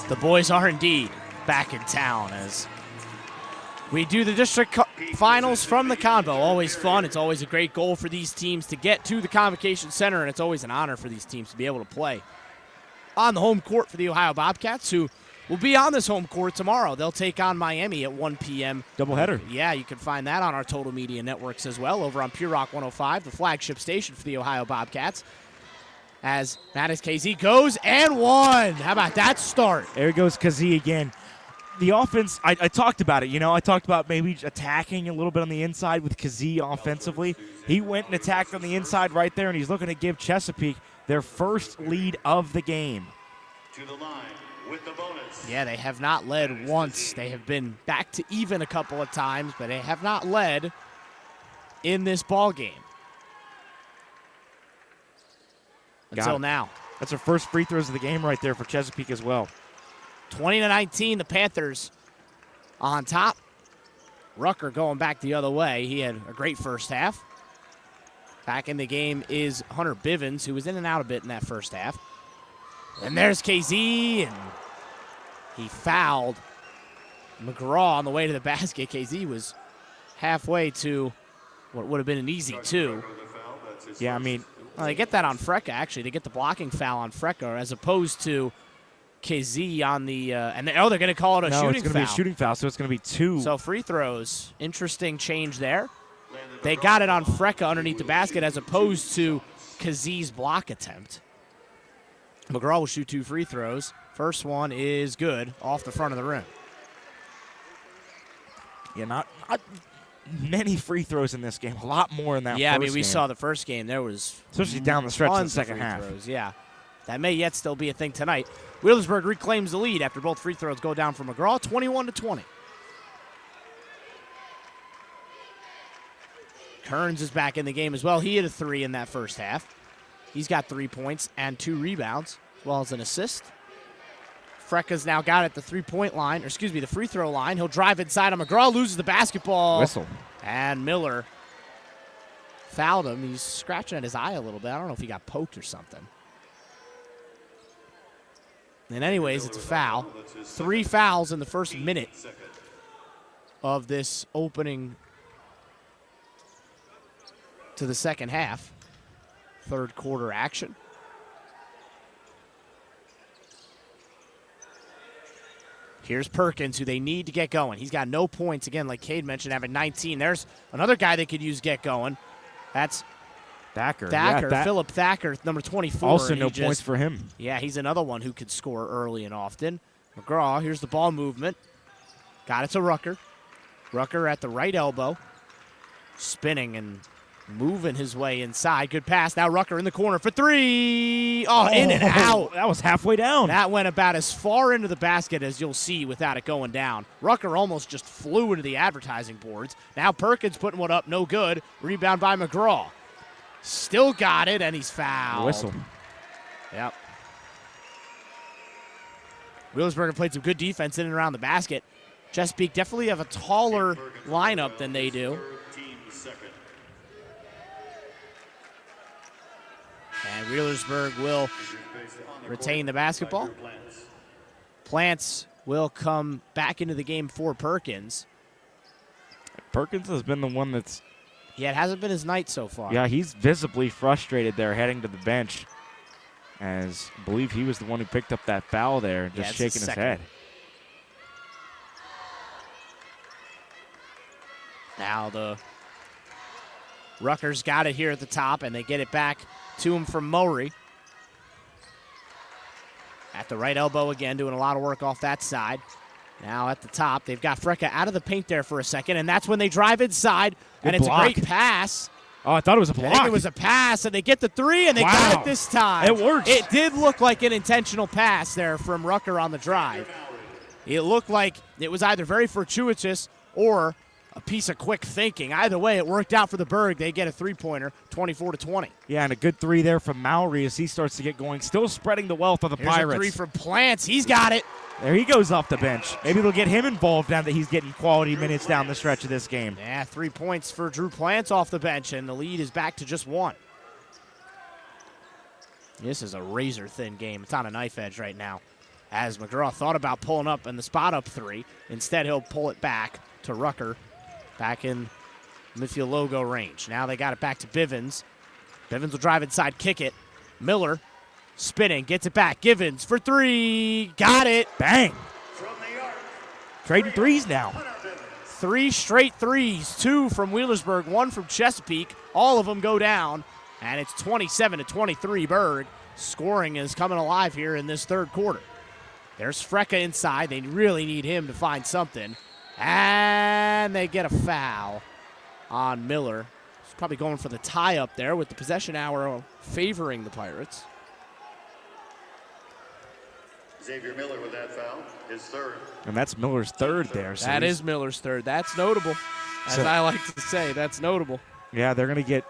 The boys are indeed back in town as we do the district finals from the Convo. Always fun. It's always a great goal for these teams to get to the Convocation Center, and it's always an honor for these teams to be able to play on the home court for the Ohio Bobcats, who will be on this home court tomorrow. They'll take on Miami at 1 p.m. Doubleheader. Yeah, you can find that on our Total Media networks as well over on Pure Rock 105, the flagship station for the Ohio Bobcats. As Mattis KZ goes and 1. How about that start? There goes Kazee again. The offense, I talked about it. I talked about maybe attacking a little bit on the inside with Kazee offensively. He went and attacked on the inside right there, and he's looking to give Chesapeake their first lead of the game. To the line with the bonus. Yeah, they have not led once. They have been back to even a couple of times, but they have not led in this ball game. Until now. That's her first free throws of the game right there for Chesapeake as well. 20-19, the Panthers on top. Rucker going back the other way. He had a great first half. Back in the game is Hunter Bivens, who was in and out a bit in that first half. And there's KZ, and he fouled McGraw on the way to the basket. KZ was halfway to what would have been an easy 2. Yeah, I mean, well, they get that on Frecka, actually. They get the blocking foul on Frecka as opposed to KZ on the they're going to call it a shooting foul. No, it's going to be a shooting foul, so it's going to be 2. So free throws. Interesting change there. They got it on Frecka underneath the basket as opposed to KZ's block attempt. McGraw will shoot 2 free throws. First one is good, off the front of the rim. Yeah, not many free throws in this game. A lot more in that Yeah, first I mean, we game. saw the first game. There was especially down the stretch in the tons of second free half. throws, yeah. That may yet still be a thing tonight. Wheelersburg reclaims the lead after both free throws go down for McGraw, 21-20. Kearns is back in the game as well. He hit a 3 in that first half. He's got 3 points and 2 rebounds, as well as an assist. Frecka's now got it at the the free throw line. He'll drive inside on McGraw, loses the basketball. Whistle. And Miller fouled him. He's scratching at his eye a little bit. I don't know if he got poked or something. And anyways, it's a foul. 3 fouls in the first minute of this opening to the second half. Third quarter action. Here's Perkins, who they need to get going. He's got no points, again, like Cade mentioned, having 19. There's another guy they could use get going. That's Thacker. Philip Thacker, number 24. Also no points for him. Yeah, he's another one who could score early and often. McGraw, here's the ball movement. Got it to Rucker. Rucker at the right elbow. Spinning and moving his way inside. Good pass. Now Rucker in the corner for 3. Oh, in and out. That was halfway down. That went about as far into the basket as you'll see without it going down. Rucker almost just flew into the advertising boards. Now Perkins putting one up, no good. Rebound by McGraw. Still got it, and he's fouled. Whistle. Yep. Wheelersburg played some good defense in and around the basket. Chesapeake definitely have a taller lineup than they do. And Wheelersburg will retain the basketball. Plants will come back into the game for Perkins. Perkins has been the one that's... Yeah, it hasn't been his night so far. Yeah, he's visibly frustrated there heading to the bench, as I believe he was the one who picked up that foul there and just shaking his head. Now the Rutgers got it here at the top, and they get it back to him from Mowry. At the right elbow again, doing a lot of work off that side. Now at the top, they've got Frecka out of the paint there for a second, and that's when they drive inside, and it's block. a great pass. Oh, I thought it was a block. I think it was a pass, and they get the 3, and they got it this time. It works. It did look like an intentional pass there from Rucker on the drive. It looked like it was either very fortuitous or a piece of quick thinking. Either way, it worked out for the Berg. They get a 3-pointer, 24-20. Yeah, and a good 3 there from Mowry as he starts to get going. Still spreading the wealth of the Here's Pirates. a 3 from Plants. He's got it. There he goes off the bench. Maybe they'll get him involved now that he's getting quality minutes down the stretch of this game. Yeah, 3 points for Drew Plants off the bench, and the lead is back to just 1. This is a razor-thin game. It's on a knife edge right now. As McGraw thought about pulling up in the spot-up 3, instead he'll pull it back to Rucker, back in midfield logo range. Now they got it back to Bivens. Bivens will drive inside, kick it. Miller spinning, gets it back. Givens for 3. Got it. Bang. Trading 3s now. 3 straight 3s. 2 from Wheelersburg, 1 from Chesapeake. All of them go down, and it's 27-23 Berg. Scoring is coming alive here in this third quarter. There's Frecka inside. They really need him to find something. And they get a foul on Miller. He's probably going for the tie up there with the possession arrow favoring the Pirates. Xavier Miller with that foul, his 3rd. And that's Miller's 3rd there. So that is Miller's 3rd. That's notable. As I like to say, that's notable. Yeah, they're going to get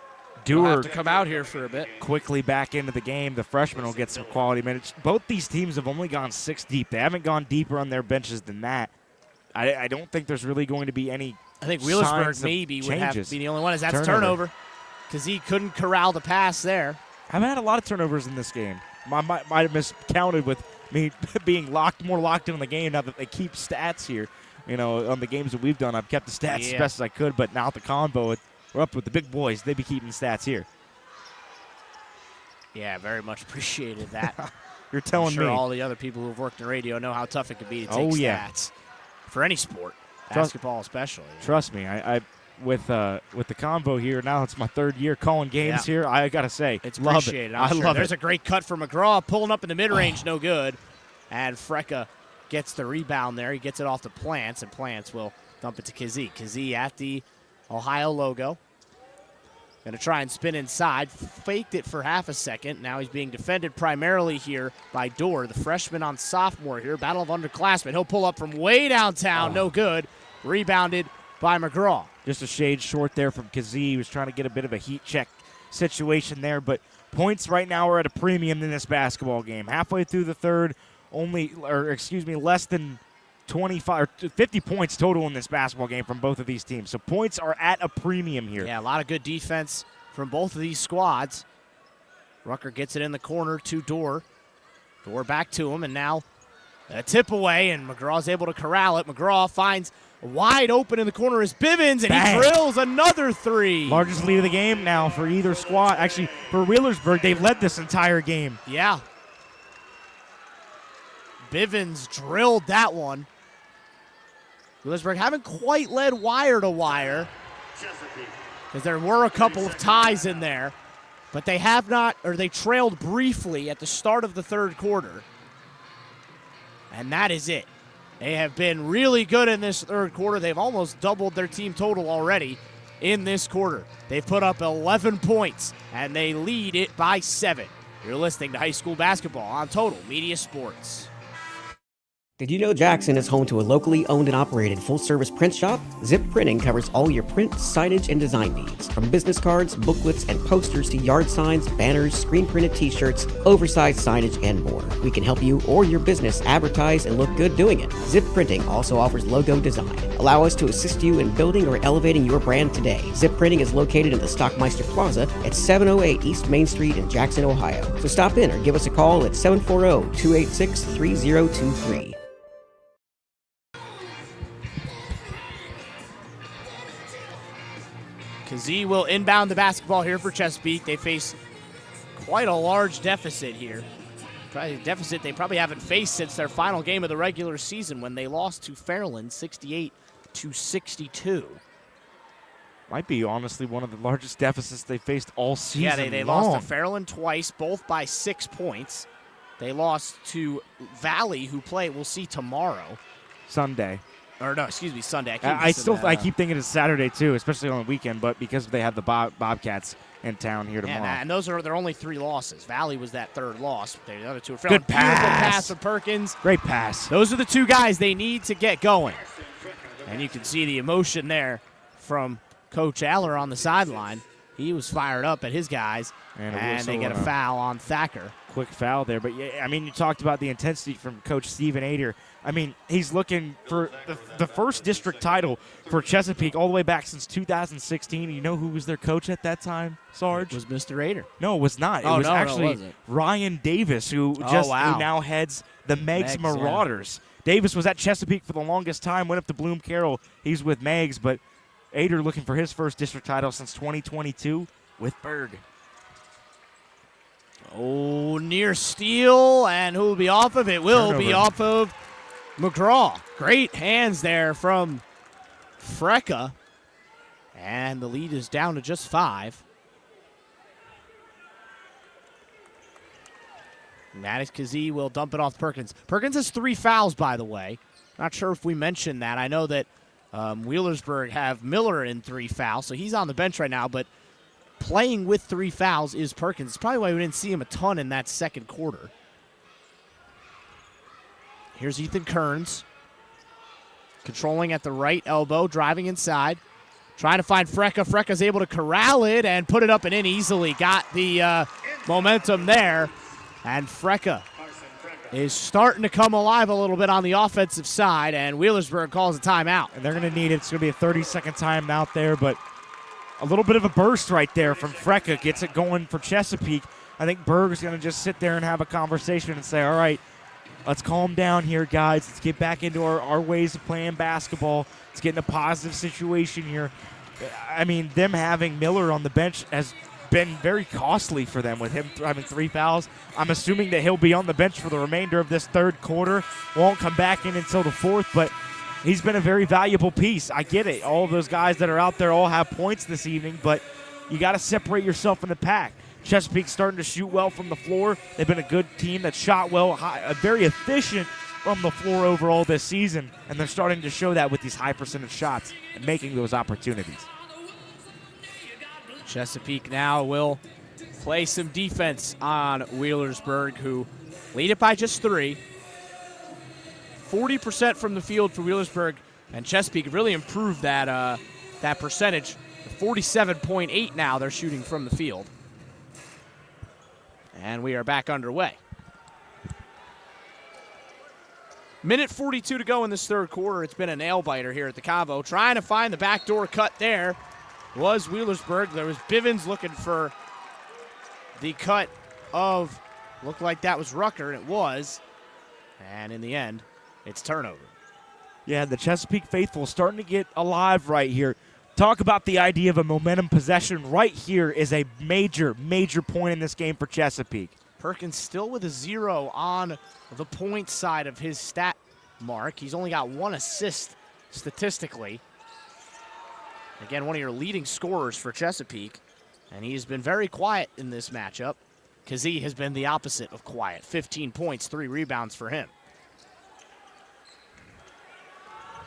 He'll Dewar have to come out here for a bit. quickly back into the game. The freshman will get some quality minutes. Both these teams have only gone 6 deep. They haven't gone deeper on their benches than that. I don't think there's really going to be any I think signs Wheelersburg of maybe would have to changes. be the only one. That's turnover. Because he couldn't corral the pass there. Haven't had a lot of turnovers in this game. Might have miscounted with me being more locked in on the game now that they keep stats here. You know, on the games that we've done, I've kept the stats as best as I could, but now at the combo, we're up with the big boys. They be keeping stats here. Yeah, very much appreciated that. You're telling I'm sure me. all the other people who've worked in radio know how tough it can be to take stats for any sport, basketball especially. Trust me, I with the combo here now. It's my 3rd year calling games here. I gotta say, It's love appreciated. it. I'm sure. love There's it. a great cut for McGraw, pulling up in the mid-range, no good. And Frecka gets the rebound there. He gets it off to Plants, and Plants will dump it to Kazee. Kazee at the Ohio logo. Going to try and spin inside. Faked it for half a second. Now he's being defended primarily here by Dorr, the freshman on sophomore here. Battle of underclassmen. He'll pull up from way downtown. No good. Rebounded by McGraw. Just a shade short there from Kazee. He was trying to get a bit of a heat check situation there, but points right now are at a premium in this basketball game. Halfway through the third, less than 25 or 50 points total in this basketball game from both of these teams. So points are at a premium here. Yeah, a lot of good defense from both of these squads. Rucker gets it in the corner to Dorr. Dorr back to him, and now a tip away, and McGraw's able to corral it. McGraw finds wide open in the corner is Bivens, and Bang. he drills another 3. Largest lead of the game now for either squad. Actually, for Wheelersburg, they've led this entire game. Yeah. Bivens drilled that one. Wheelersburg haven't quite led wire to wire because there were a couple of ties in there, but they have not, or they trailed briefly at the start of the 3rd quarter. And that is it. They have been really good in this 3rd quarter. They've almost doubled their team total already in this quarter. They've put up 11 points, and they lead it by 7. You're listening to high school basketball on Total Media Sports. Did you know Jackson is home to a locally owned and operated full-service print shop? Zip Printing covers all your print, signage, and design needs. From business cards, booklets, and posters to yard signs, banners, screen-printed t-shirts, oversized signage, and more. We can help you or your business advertise and look good doing it. Zip Printing also offers logo design. Allow us to assist you in building or elevating your brand today. Zip Printing is located in the Stockmeister Plaza at 708 East Main Street in Jackson, Ohio. So stop in or give us a call at 740-286-3023. Kazee will inbound the basketball here for Chesapeake. They face quite a large deficit here. Probably a deficit they probably haven't faced since their final game of the regular season when they lost to Fairland 68-62. Might be, honestly, one of the largest deficits they faced all season. Yeah, they lost to Fairland twice, both by 6 points. They lost to Valley, who we'll see tomorrow. Sunday. Or no, excuse me, Sunday. I keep thinking it's Saturday too, especially on the weekend. But because they have the Bobcats in town here tomorrow, and those are their only 3 losses. Valley was that 3rd loss. The other 2 are good pass. Beautiful pass from Perkins. Great pass. Those are the 2 guys they need to get going, and you can see the emotion there from Coach Aller on the sideline. He was fired up at his guys, and they get a foul on Thacker. Quick foul there, but yeah, I mean, you talked about the intensity from Coach Stephen Ader. I mean, he's looking for the first district title for Chesapeake all the way back since 2016. You know who was their coach at that time, Sarge? It was Mr. Ader. No, it was not. It was actually Ryan Davis, who now heads the Megs Marauders. Yeah. Davis was at Chesapeake for the longest time, went up to Bloom Carroll. He's with Megs, but Ader looking for his first district title since 2022 with Berg. Oh, near steal, and who will be off of it? Will be off of McGraw. Great hands there from Frecka, and the lead is down to just 5. Mattis Kazee will dump it off Perkins. Perkins has 3 fouls, by the way. Not sure if we mentioned that. I know that Wheelersburg have Miller in 3 fouls, so he's on the bench right now, but playing with 3 fouls is Perkins. It's probably why we didn't see him a ton in that 2nd quarter. Here's Ethan Kearns. Controlling at the right elbow, driving inside. Trying to find Frecka. Frecka's able to corral it and put it up and in easily. Got the momentum there. And Frecka is starting to come alive a little bit on the offensive side, and Wheelersburg calls a timeout. And they're going to need it. It's going to be a 30-second timeout there, but a little bit of a burst right there from Frecka. Gets it going for Chesapeake. I think Berg is going to just sit there and have a conversation and say, all right, let's calm down here, guys. Let's get back into our ways of playing basketball. Let's get in a positive situation here. I mean, them having Miller on the bench has been very costly for them with him having 3 fouls. I'm assuming that he'll be on the bench for the remainder of this third quarter. Won't come back in until the fourth, but he's been a very valuable piece. I get it. All of those guys that are out there all have points this evening, but you got to separate yourself in the pack. Chesapeake's starting to shoot well from the floor. They've been a good team that shot well, very efficient from the floor overall this season, and they're starting to show that with these high percentage shots and making those opportunities. Chesapeake now will play some defense on Wheelersburg, who lead it by just 3. 40% from the field for Wheelersburg, and Chesapeake really improved that percentage. 47.8 now they're shooting from the field. And we are back underway. Minute 42 to go in this third quarter. It's been a nail-biter here at the Convo. Trying to find the backdoor cut there was Wheelersburg. There was Bivens looking for the cut of, looked like that was Rucker, and it was. And in the end, it's turnover. Yeah, the Chesapeake faithful starting to get alive right here. Talk about the idea of a momentum possession right here is a major, major point in this game for Chesapeake. Perkins still with a 0 on the point side of his stat mark. He's only got 1 assist statistically. Again, one of your leading scorers for Chesapeake, and he's been very quiet in this matchup. Kazee has been the opposite of quiet. 15 points, 3 rebounds for him.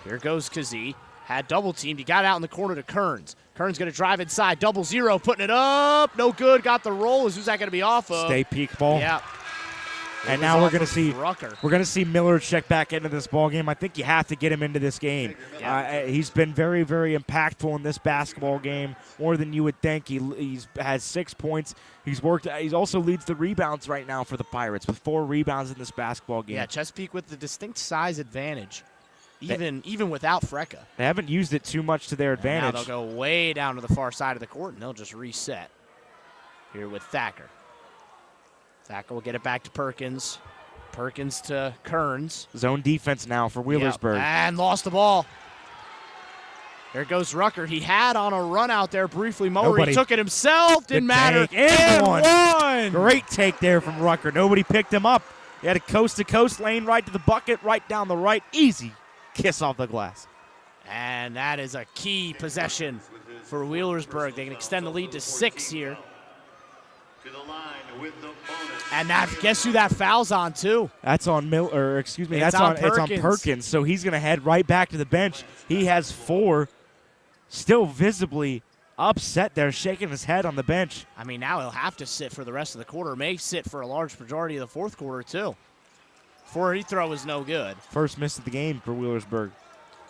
Here goes Kazee. Had double teamed. He got out in the corner to Kearns. Kearns going to drive inside. 0-0, putting it up. No good. Got the roll. Who's that going to be off of? Stay peak ball. Yeah. And now we're going to see Rucker. We're going to see Miller check back into this ball game. I think you have to get him into this game. Yeah. He's been very, very impactful in this basketball game, more than you would think. He's has 6 points. He's also leads the rebounds right now for the Pirates with 4 rebounds in this basketball game. Yeah, Chesapeake with the distinct size advantage. Even without Frecka. They haven't used it too much to their advantage. Now they'll go way down to the far side of the court, and they'll just reset here with Thacker. Thacker will get it back to Perkins. Perkins to Kearns. Zone defense now for Wheelersburg. Yep, and lost the ball. There goes Rucker. He had on a run out there briefly. He took it himself. Didn't matter. And one. Great take there from Rucker. Nobody picked him up. He had a coast-to-coast lane right to the bucket, right down the right. Easy kiss off the glass. And that is a key possession for Wheelersburg. They can extend the lead to 6 here. To the line with the bonus. And that, guess who that foul's on too? That's on It's on Perkins. So he's going to head right back to the bench. He has 4, still visibly upset there, shaking his head on the bench. I mean, now he'll have to sit for the rest of the quarter. May sit for a large majority of the fourth quarter too. Free throw is no good. First miss of the game for Wheelersburg.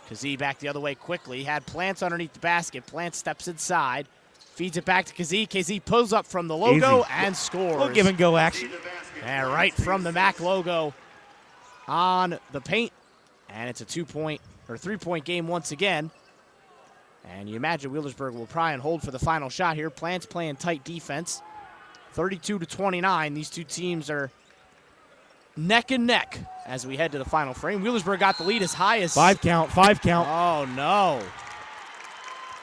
Kazee back the other way quickly. Had Plants underneath the basket. Plants steps inside. Feeds it back to Kazee. Kazee pulls up from the logo and scores. Little give and go action. And right from the MAC logo on the paint. And it's a 3-point game once again. And you imagine Wheelersburg will try and hold for the final shot here. Plants playing tight defense. 32-29. These two teams are neck and neck as we head to the final frame. Wheelersburg got the lead as high as 5 count. Oh, no.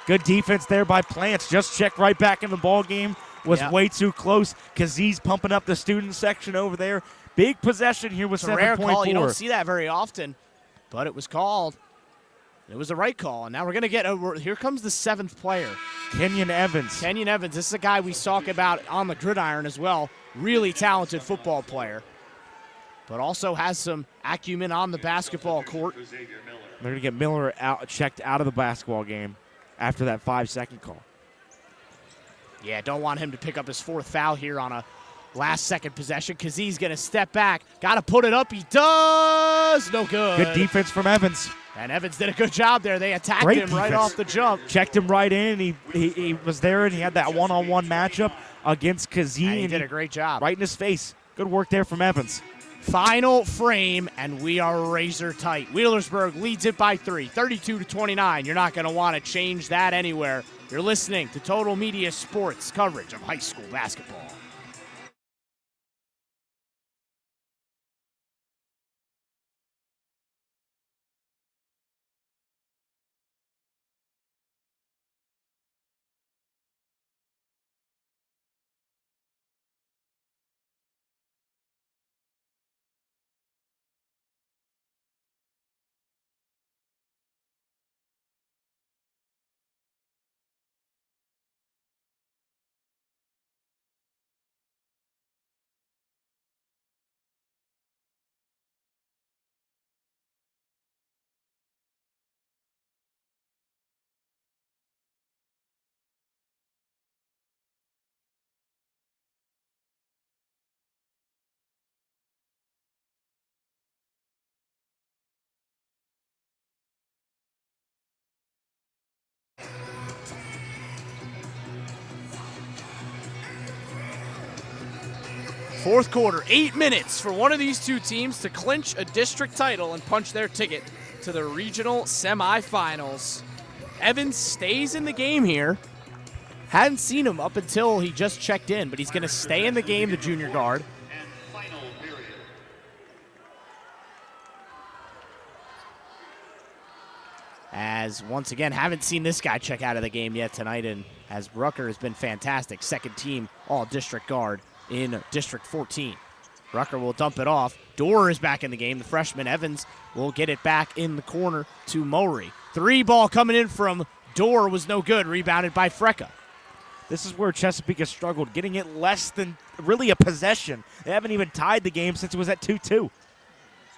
Good defense there by Plants. Just checked right back in the ball game. Was way too close. Kazee's pumping up the student section over there. Big possession here with 7.4. It's a rare call. You don't see that very often, but it was called. It was the right call. And now we're going to get over. Here comes the 7th player. Kenyon Evans. This is a guy we talk about on the gridiron as well. Really talented football player, but also has some acumen on the basketball court. They're going to get Miller checked out of the basketball game after that 5-second call. Yeah, don't want him to pick up his 4th foul here on a last-second possession because he's going to step back. Got to put it up. He does. No good. Good defense from Evans. And Evans did a good job there. They attacked Great him right defense. off the jump. Checked him right in. He was there, and he had that one-on-one matchup against Kazee. And he did a great job. Right in his face. Good work there from Evans. Final frame, and we are razor tight. Wheelersburg leads it by 3, 32-29. You're not going to want to change that anywhere. You're listening to Total Media Sports coverage of high school basketball. Fourth quarter, 8 minutes for one of these two teams to clinch a district title and punch their ticket to the regional semifinals. Evans stays in the game here. Hadn't seen him up until he just checked in, but he's going to stay in the game, the junior guard. As once again, haven't seen this guy check out of the game yet tonight, and as Rucker has been fantastic, second team all-district guard in District 14. Rucker will dump it off. Dorr is back in the game. The freshman Evans will get it back in the corner to Mowry. 3 ball coming in from Dorr was no good. Rebounded by Frecka. This is where Chesapeake has struggled, getting it less than really a possession. They haven't even tied the game since it was at 2-2.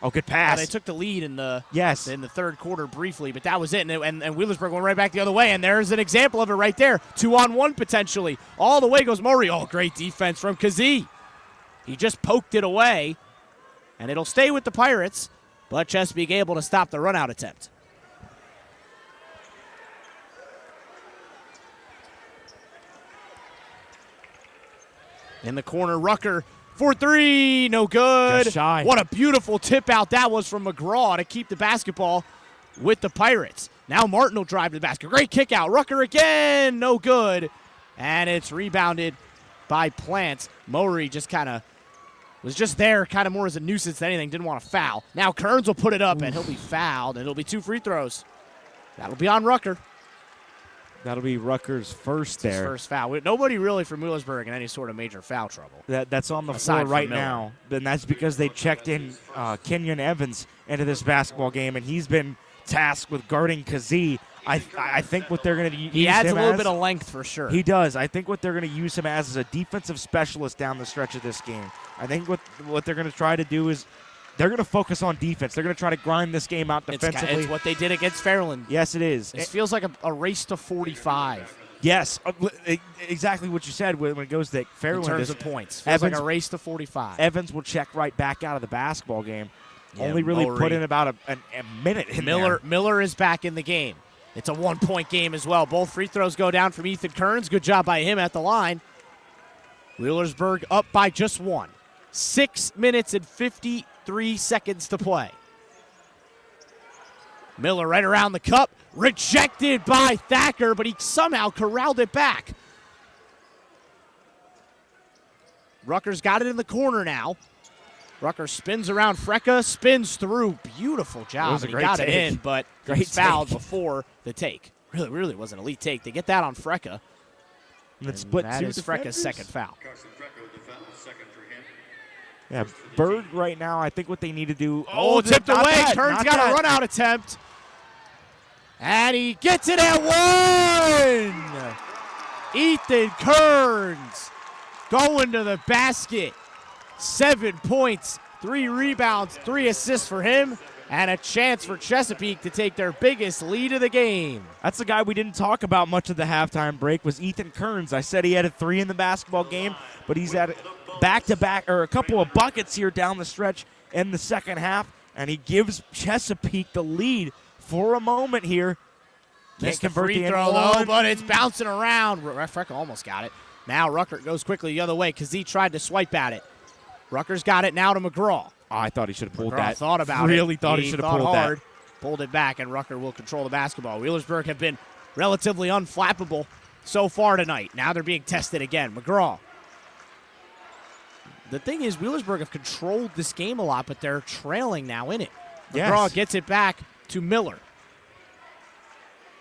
Oh, good pass. They took the lead in the in the third quarter briefly, but that was it. And Wheelersburg went right back the other way, and there's an example of it right there. 2-on-1 potentially. All the way goes Murray. Oh, great defense from Kazee. He just poked it away, and it'll stay with the Pirates, but Chesapeake able to stop the run-out attempt. In the corner, Rucker for 3, no good. Just shy. What a beautiful tip out that was from McGraw to keep the basketball with the Pirates. Now Martin will drive to the basket. Great kick out. Rucker again, no good. And it's rebounded by Plants. Mowry just kind of was just there kind of more as a nuisance than anything. Didn't want to foul. Now Kearns will put it up, and he'll be fouled, and it'll be 2 free throws. That'll be on Rucker. That'll be Rutgers' first there. His first foul. Nobody really from Wheelersburg in any sort of major foul trouble. That's on the Aside floor from right Miller. now. And that's because they checked in Kenyon Evans into this basketball game, and he's been tasked with guarding Kazee. I think what they're going to use He adds a him little as, bit of length for sure. He does. I think what they're going to use him as is a defensive specialist down the stretch of this game. I think what they're going to try to do is they're going to focus on defense. They're going to try to grind this game out defensively. It's what they did against Fairland. Yes, it is. It feels like a race to 45. Yes, exactly what you said when it goes to Fairland. In terms of points. Feels like a race to 45. Evans will check right back out of the basketball game. Yeah, Only really Mowry. put in about a minute in there. Miller is back in the game. It's a 1-point game as well. Both free throws go down from Ethan Kearns. Good job by him at the line. Wheelersburg up by just 1. 6 minutes and 53 seconds to play. Miller right around the cup. Rejected by Thacker, but he somehow corralled it back. Rucker's got it in the corner now. Rucker spins around Frecka, spins through. Beautiful job. It was a He great got it take. in, but he Great was fouled take. before the take. Really was an elite take. They get that on Frecka. And it's split That two is defenders. Frecka's second foul. Carson Frecko with the foul, second for him. Yeah, Berg right now, I think what they need to do. Oh, tipped not away. that, Kearns not got that. a run-out attempt. And he gets it at 1. Ethan Kearns going to the basket. 7 points, 3 rebounds, 3 assists for him, and a chance for Chesapeake to take their biggest lead of the game. That's the guy we didn't talk about much of the halftime break was Ethan Kearns. I said he had a 3 in the basketball game, but he's had back-to-back or a couple of buckets here down the stretch in the second half, and he gives Chesapeake the lead for a moment here. Missed the Can't convert free the throw, and though, one. but it's bouncing around. Freckle almost got it. Now Rucker goes quickly the other way. Kazee tried to swipe at it. Rucker's got it now to McGraw. Oh, I thought he should have pulled McGraw that. thought about it. Really thought he should have pulled hard, that. Pulled it back, and Rucker will control the basketball. Wheelersburg have been relatively unflappable so far tonight. Now they're being tested again. McGraw. The thing is, Wheelersburg have controlled this game a lot, but they're trailing now in it. McGraw Yes. gets it back to Miller.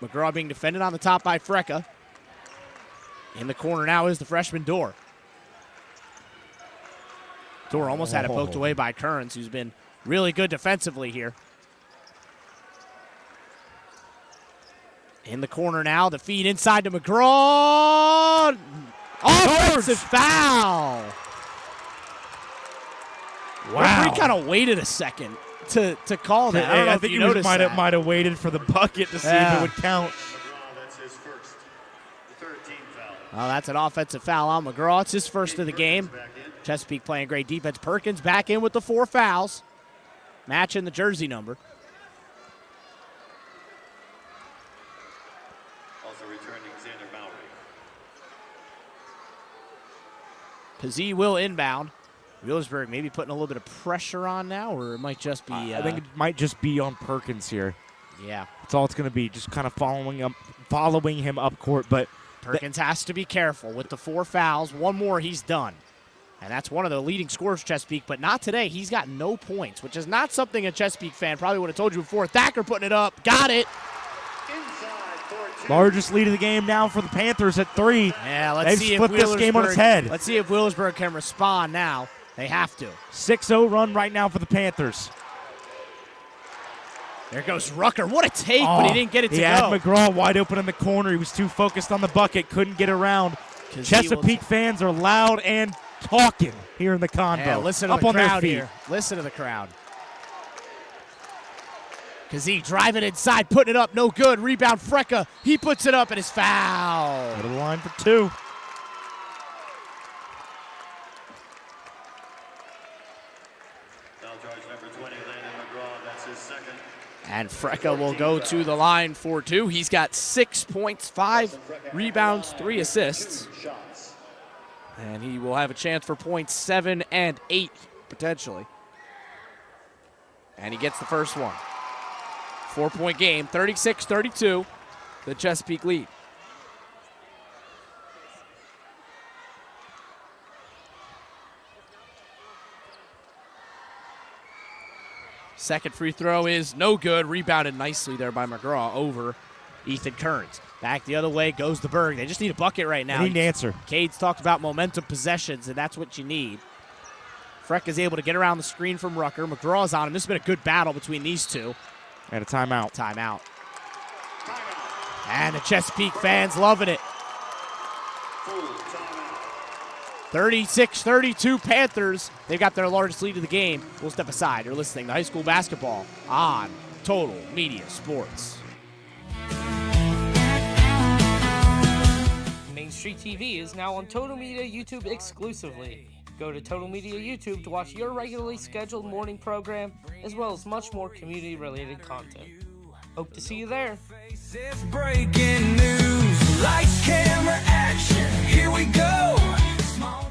McGraw being defended on the top by Frecka. In the corner now is the freshman Dorr. Dorr almost had it poked away by Kearns, who's been really good defensively here. In the corner now, the feed inside to McGraw. Offensive foul. Wow. Referee kind of waited a second to call that. I don't know if think you he noticed that. might have waited for the bucket to see if Yeah. it would count. McGraw, that's his first. The third team foul. Oh, that's an offensive foul on McGraw. It's his first of the game. Back in. Chesapeake playing great defense. Perkins back in with the 4 fouls, matching the jersey number. Also returning Xander Mowry. Kazee will inbound. Wheelersburg maybe putting a little bit of pressure on now, or it might just be. I think it might just be on Perkins here. Yeah. That's all it's going to be, just kind of following him up court. But Perkins has to be careful with the 4 fouls. One more, he's done. And that's one of the leading scorers for Chesapeake, but not today. He's got no points, which is not something a Chesapeake fan probably would have told you before. Thacker putting it up. Got it. Inside for 2. largest lead of the game now for the Panthers at 3. Yeah, let's They've see if flipped this game on its head. Let's see if Wheelersburg can respond now. They have to. 6-0 run right now for the Panthers. There goes Rucker. What a take, but he didn't get it to He had go. McGraw wide open in the corner. He was too focused on the bucket, couldn't get around. Chesapeake fans are loud and talking here in the Convo. Yeah, listen to up the on their crowd feet. here. Listen to the crowd. Kazee driving inside, putting it up, no good. Rebound, Frecka. He puts it up and is fouled. Go to the line for 2. Foul charge number 20, Landon McGraw. That's his second. And Frecka will go to the line for 2. He's got 6 points, 5 rebounds, 3 assists. Shots. And he will have a chance for points 7 and 8, potentially. And he gets the first one. 4-point game, 36-32, the Chesapeake lead. Second free throw is no good. Rebounded nicely there by McGraw over Ethan Kearns. Back the other way goes the Berg. They just need a bucket right now. They need an answer. Cade's talked about momentum possessions, and that's what you need. Freck is able to get around the screen from Rucker. McGraw's on him. This has been a good battle between these two. And a timeout. Timeout. And the Chesapeake fans loving it. Full timeout. 36-32 Panthers. They've got their largest lead of the game. We'll step aside. You're listening to high school basketball on Total Media Sports. Main Street TV is now on Total Media YouTube exclusively. Go to Total Media YouTube to watch your regularly scheduled morning program, as well as much more community-related content. Hope to see you there. It's breaking news. Lights, camera, action. Here we go. Small town.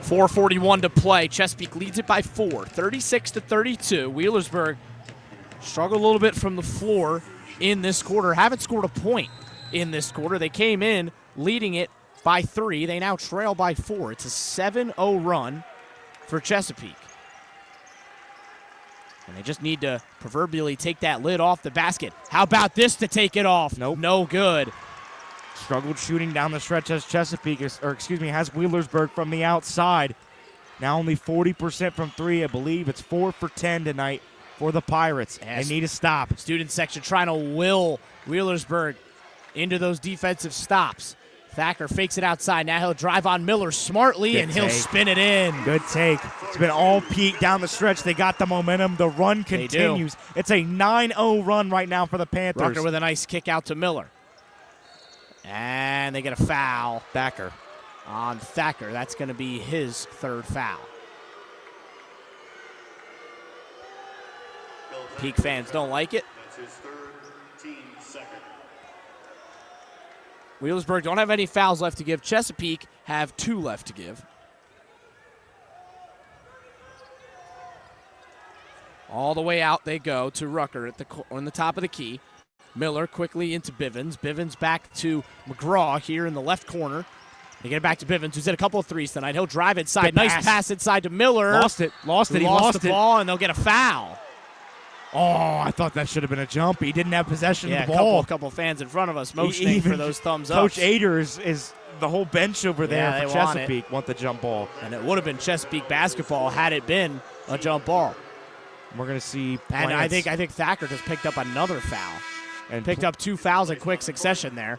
.441 to play. Chesapeake leads it by 4, 36-32. Wheelersburg struggled a little bit from the floor. in this quarter, haven't scored a point in this quarter. They came in leading it by 3. They now trail by 4. It's a 7-0 run for Chesapeake. And they just need to proverbially take that lid off the basket. How about this to take it off? Nope. No good. Struggled shooting down the stretch as Chesapeake, has Wheelersburg from the outside. Now only 40% from 3, I believe. It's 4 for 10 tonight for the Pirates. Yes. They need to stop. Student section trying to will Wheelersburg into those defensive stops. Thacker fakes it outside. Now he'll drive on Miller smartly, Good and he'll take. spin it in. Good take. It's been all Pete down the stretch. They got the momentum. The run They do. continues. It's a 9-0 run right now for the Panthers. Rucker with a nice kick out to Miller. And they get a foul Thacker. on Thacker. That's going to be his 3rd foul. Peak fans don't like it. That's his 3rd, team 2nd. Wheelersburg don't have any fouls left to give. Chesapeake have 2 left to give. All the way out they go to Rucker on the top of the key. Miller quickly into Bivens. Bivens back to McGraw here in the left corner. They get it back to Bivens, who's hit a couple of threes tonight. He'll drive inside. Good Nice pass. pass inside to Miller. Lost it. Lost it. He lost the it. ball, and they'll get a foul. Oh, I thought that should have been a jump. He didn't have possession Yeah, of the ball. a couple fans in front of us motioning Even for those thumbs up. Coach Ader is the whole bench over Yeah, there they for want Chesapeake want the jump ball. And it would have been Chesapeake basketball had it been a jump ball. We're going to see And I Plants think Thacker just picked up another foul. and Picked up 2 fouls in quick succession there.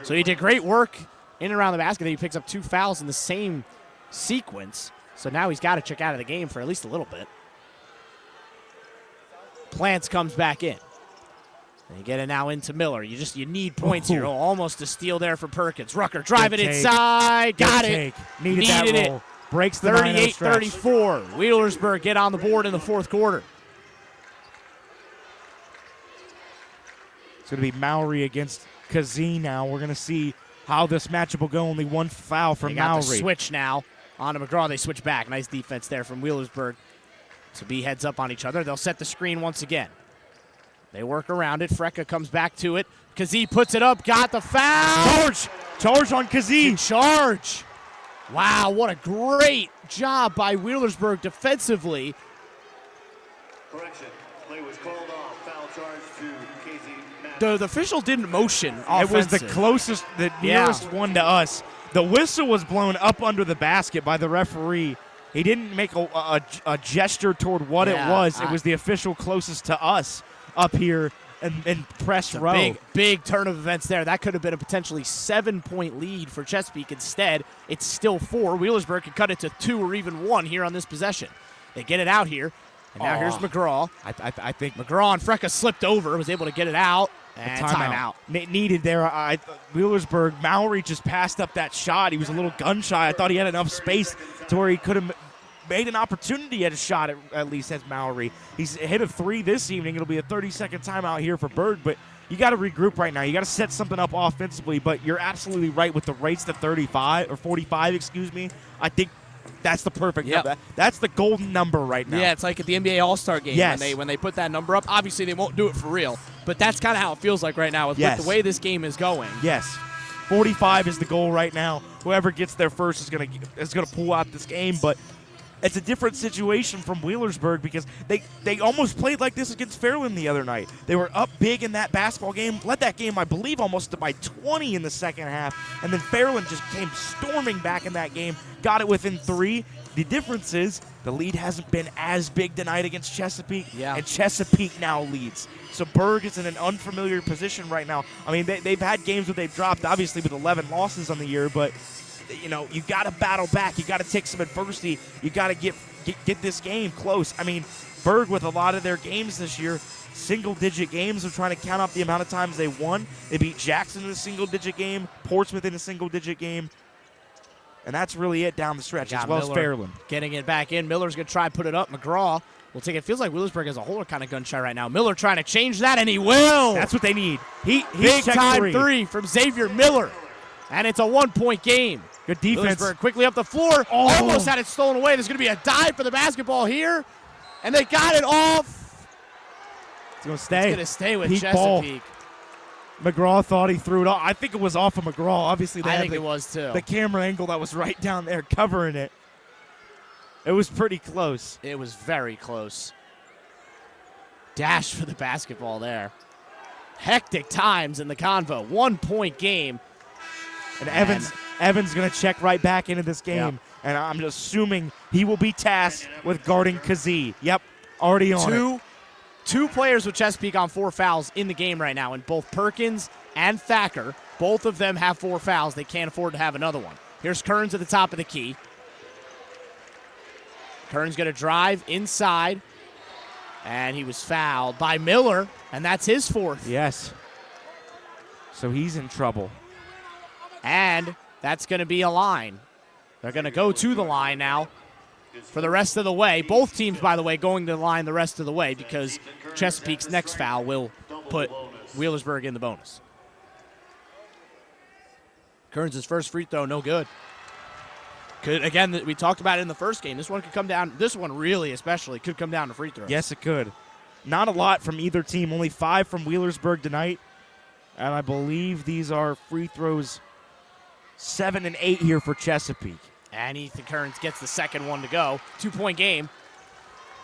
So he did great work in and around the basket. He picks up 2 fouls in the same sequence. So now he's got to check out of the game for at least a little bit. Plants comes back in. And you get it now into Miller. You need points here. Oh, almost a steal there for Perkins. Rucker driving Good take. inside. Got Good it. take. Needed that Needed roll. it. Breaks the 9-0 stretch. 38-34. Wheelersburg get on the board in the 4th quarter. It's going to be Mowry against Kazee now. We're going to see how this matchup will go. Only 1 foul from They got Mowry. the switch now onto McGraw. They switch back. Nice defense there from Wheelersburg. So B heads up on each other. They'll set the screen once again. They work around it. Frecka comes back to it. Kazee puts it up. Got the foul. Charge on Kazee. Charge. Wow, what a great job by Wheelersburg defensively. Correction. Play was called off. Foul charge to Casey Madden. The official didn't motion It was the offensive. closest, the nearest one to us. The whistle was blown up under the basket by the referee. He didn't make a gesture toward what it was. It was the official closest to us up here in press row. Big turn of events there. That could have been a potentially 7-point lead for Chesapeake. Instead, it's still 4. Wheelersburg could cut it to 2 or even 1 here on this possession. They get it out here. And now here's McGraw. I think McGraw and Frecka slipped over, was able to get it out. And timeout. Needed there. Wheelersburg, Mowry just passed up that shot. He was a little gun shy. I thought he had enough space to where he could have made an opportunity at a shot, at least as Mowry. He's hit a 3 this evening. It'll be a 30-second timeout here for Berg, but you got to regroup right now. You got to set something up offensively, but you're absolutely right with the race to 35 or 45, excuse me. I think that's the perfect number. That's the golden number right now. Yeah, it's like at the NBA All-Star game Yes. when they put that number up. Obviously, they won't do it for real, but that's kind of how it feels like right now with the way this game is going. Yes. 45 is the goal right now. Whoever gets there first is going to pull out this game, but it's a different situation from Wheelersburg because they almost played like this against Fairland the other night. They were up big in that basketball game, led that game, I believe, almost by 20 in the second half, and then Fairland just came storming back in that game, got it within 3. The difference is the lead hasn't been as big tonight against Chesapeake, and Chesapeake now leads. So Berg is in an unfamiliar position right now. I mean, they've had games where they've dropped, obviously, with 11 losses on the year, but you got to battle back. You got to take some adversity. You got to get this game close. I mean, Berg, with a lot of their games this year, single-digit games. They're trying to count up the amount of times they won. They beat Jackson in a single-digit game, Portsmouth in a single-digit game, and that's really it down the stretch, as well as Fairland. Getting it back in. Miller's going to try and put it up. McGraw will take it. Feels like Wheelersburg as a whole are kind of gun-shy right now. Miller trying to change that, and he will. That's what they need. Big-time 3 from Xavier Miller, and it's a 1-point game. Good defense. Wheelersburg quickly up the floor. Almost had it stolen away. There's going to be a dive for the basketball here. And they got it off It's going to stay. It's going to stay with Peak ball. Chesapeake. McGraw thought he threw it off. I think it was off of McGraw. Obviously, they I had think it was too. the camera angle that was right down there covering it. It was pretty close. It was very close. Dash for the basketball there. Hectic times in the convo. 1 point game. And Evans going to check right back into this game. Yep. And I'm assuming he will be tasked with guarding Kazee. Yep, already on it. Two players with Chesapeake on 4 fouls in the game right now, and both Perkins and Thacker, both of them have 4 fouls. They can't afford to have another one. Here's Kearns at the top of the key. Kearns going to drive inside, and he was fouled by Miller, and that's his 4th. Yes. So he's in trouble. And that's going to be a line. They're going to go to the line now for the rest of the way. Both teams, by the way, going to the line the rest of the way because Chesapeake's next foul will put Wheelersburg in the bonus. Kearns' first free throw, no good. Again, we talked about it in the first game. This one could come down. This one really, especially, could come down to free throws. Yes, it could. Not a lot from either team. Only 5 from Wheelersburg tonight. And I believe these are free throws 7 and 8 here for Chesapeake. And Ethan Kearns gets the second one to go. 2-point game.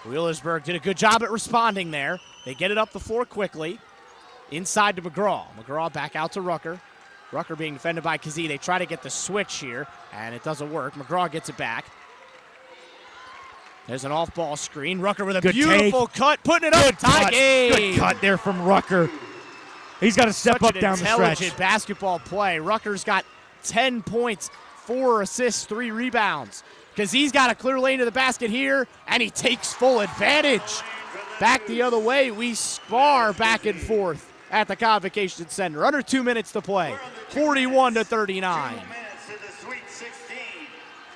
Wheelersburg did a good job at responding there. They get it up the floor quickly. Inside to McGraw. McGraw back out to Rucker. Rucker being defended by Kazee. They try to get the switch here, and it doesn't work. McGraw gets it back. There's an off-ball screen. Rucker with a beautiful cut, putting it up. Tie game. Good cut there from Rucker. He's got to step up down the stretch. Intelligent basketball play. Rucker's got 10 points, 4 assists, 3 rebounds. Kazee's got a clear lane to the basket here, and he takes full advantage. Back the other way, we spar back and forth at the Convocation Center. Under 2 minutes to play, 41-39.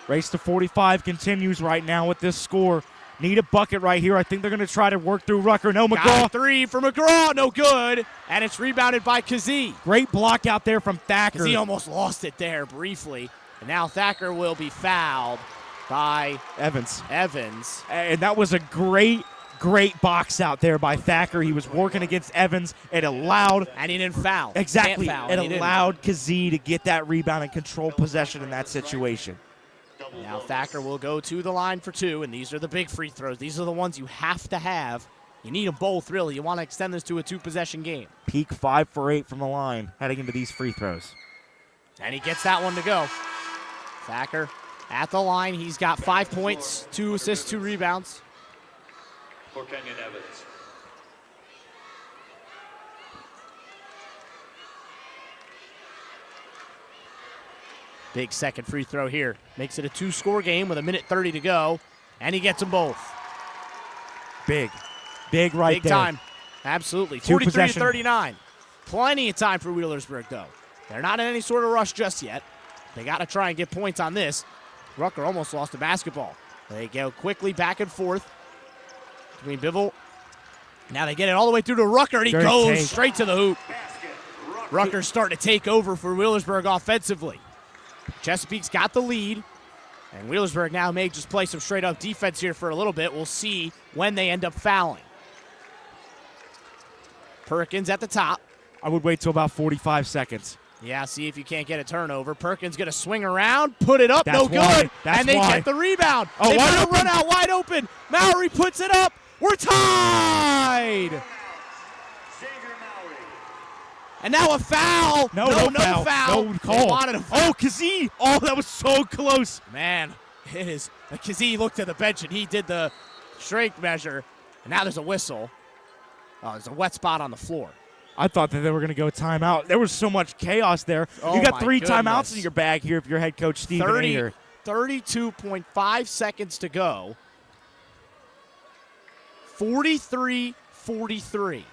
Race to 45 continues right now with this score. Need a bucket right here. I think they're going to try to work through Rucker. No, McGraw. Got a 3 for McGraw, no good. And it's rebounded by Kazee. Great block out there from Thacker. Kazee almost lost it there briefly. And now Thacker will be fouled by Evans. And that was a great box out there by Thacker. He was working against Evans. It allowed. And he didn't foul. Exactly. Can't foul, it allowed Kazee to get that rebound and control possession in that situation. Now Thacker will go to the line for 2, and these are the big free throws. These are the ones you have to have. You need them both, really. You want to extend this to a 2-possession game. Peak 5 for 8 from the line heading into these free throws. And he gets that one to go. Thacker at the line. He's got 5 points, 2 assists, 2 rebounds. For Kenyon Evans. Big second free throw here. Makes it a 2-score game with 1:30 to go. And he gets them both. Big right Big there. time. Absolutely. 43-39. Plenty of time for Wheelersburg, though. They're not in any sort of rush just yet. They got to try and get points on this. Rucker almost lost the basketball. They go quickly back and forth between Bivol. Now they get it all the way through to Rucker, and he goes straight to the hoop. Rucker's starting to take over for Wheelersburg offensively. Chesapeake's got the lead, and Wheelersburg now may just play some straight-up defense here for a little bit. We'll see when they end up fouling. Perkins at the top. I would wait till about 45 seconds. Yeah, see if you can't get a turnover. Perkins going to swing around, put it up, That's no why. good, That's and they why. get the rebound. Oh, They wide better open. run out wide open. Mowry puts it up. We're tied. And now a foul. No foul. No They call. wanted a foul. Oh, Kazee. Oh, that was so close. Man, it is. Kazee looked at the bench and he did the strength measure. And now there's a whistle. Oh, there's a wet spot on the floor. I thought that they were going to go timeout. There was so much chaos there. Oh, you got my 3 goodness. timeouts in your bag here if you're head coach Stephen Ader. 32.5 seconds to go. 43-43.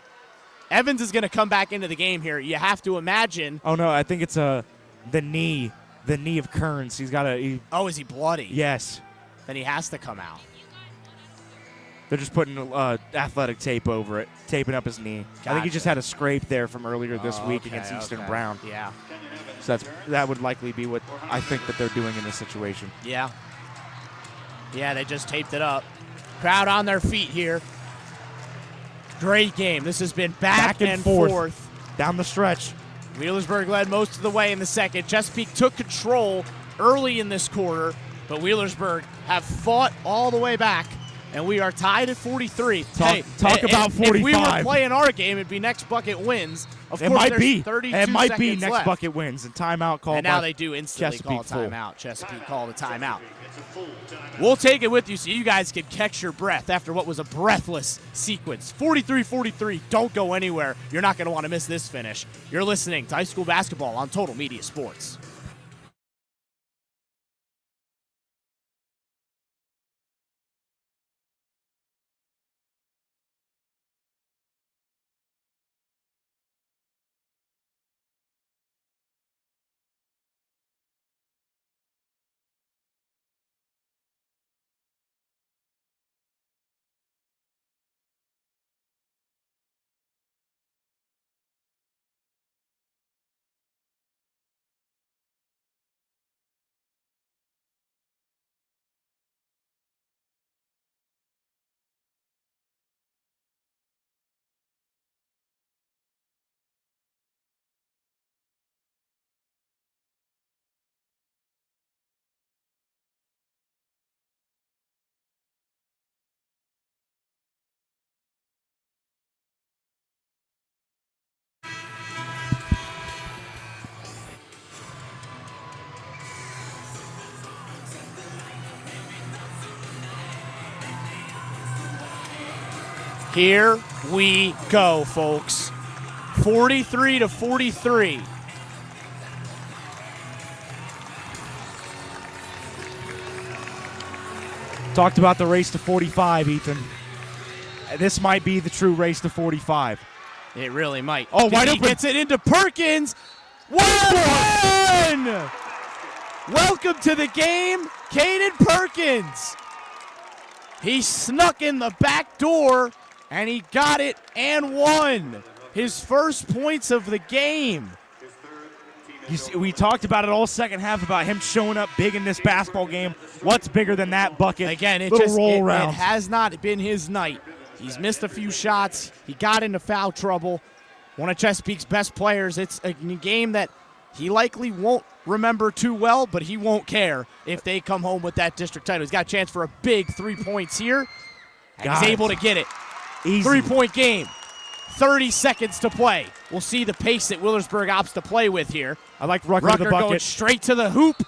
Evans is going to come back into the game here. You have to imagine. Oh, no, I think it's the knee of Kearns. He's got a. Oh, is he bloody? Yes. Then he has to come out. They're just putting athletic tape over it, taping up his knee. I think he just had a scrape there from earlier this week against Eastern Brown. Yeah. So that would likely be what I think that they're doing in this situation. Yeah. Yeah, they just taped it up. Crowd on their feet here. Great game. This has been back and forth. Down the stretch. Wheelersburg led most of the way in the second. Chesapeake took control early in this quarter, but Wheelersburg have fought all the way back, and we are tied at 43. Talk about 45. If we were playing our game, it'd be next bucket wins. Of It course, might there's be. 32 It might be seconds next left. bucket wins and timeout called. And now by they do instantly call a Chesapeake full. timeout. Chesapeake called a timeout. We'll take it with you so you guys can catch your breath after what was a breathless sequence. 43-43, don't go anywhere. You're not going to want to miss this finish. You're listening to high school basketball on Total Media Sports. Here we go, folks. 43-43. Talked about the race to 45, Ethan. This might be the true race to 45. It really might. Oh, wide he open. Gets it into Perkins. 1-1! Welcome to the game, Caden Perkins. He snuck in the back door, and he got it and won. His first points of the game. You see, we talked about it all second half about him showing up big in this basketball game. What's bigger than that bucket? Again, it Little just roll it round. has not been his night. He's missed a few shots. He got into foul trouble. One of Chesapeake's best players. It's a game that he likely won't remember too well, but he won't care if they come home with that district title. He's got a chance for a big 3 points here, and he's able to get it. Easy. 3-point game. 30 seconds to play. We'll see the pace that Wheelersburg opts to play with here. I like Rucker to Rucker the going bucket. straight to the hoop,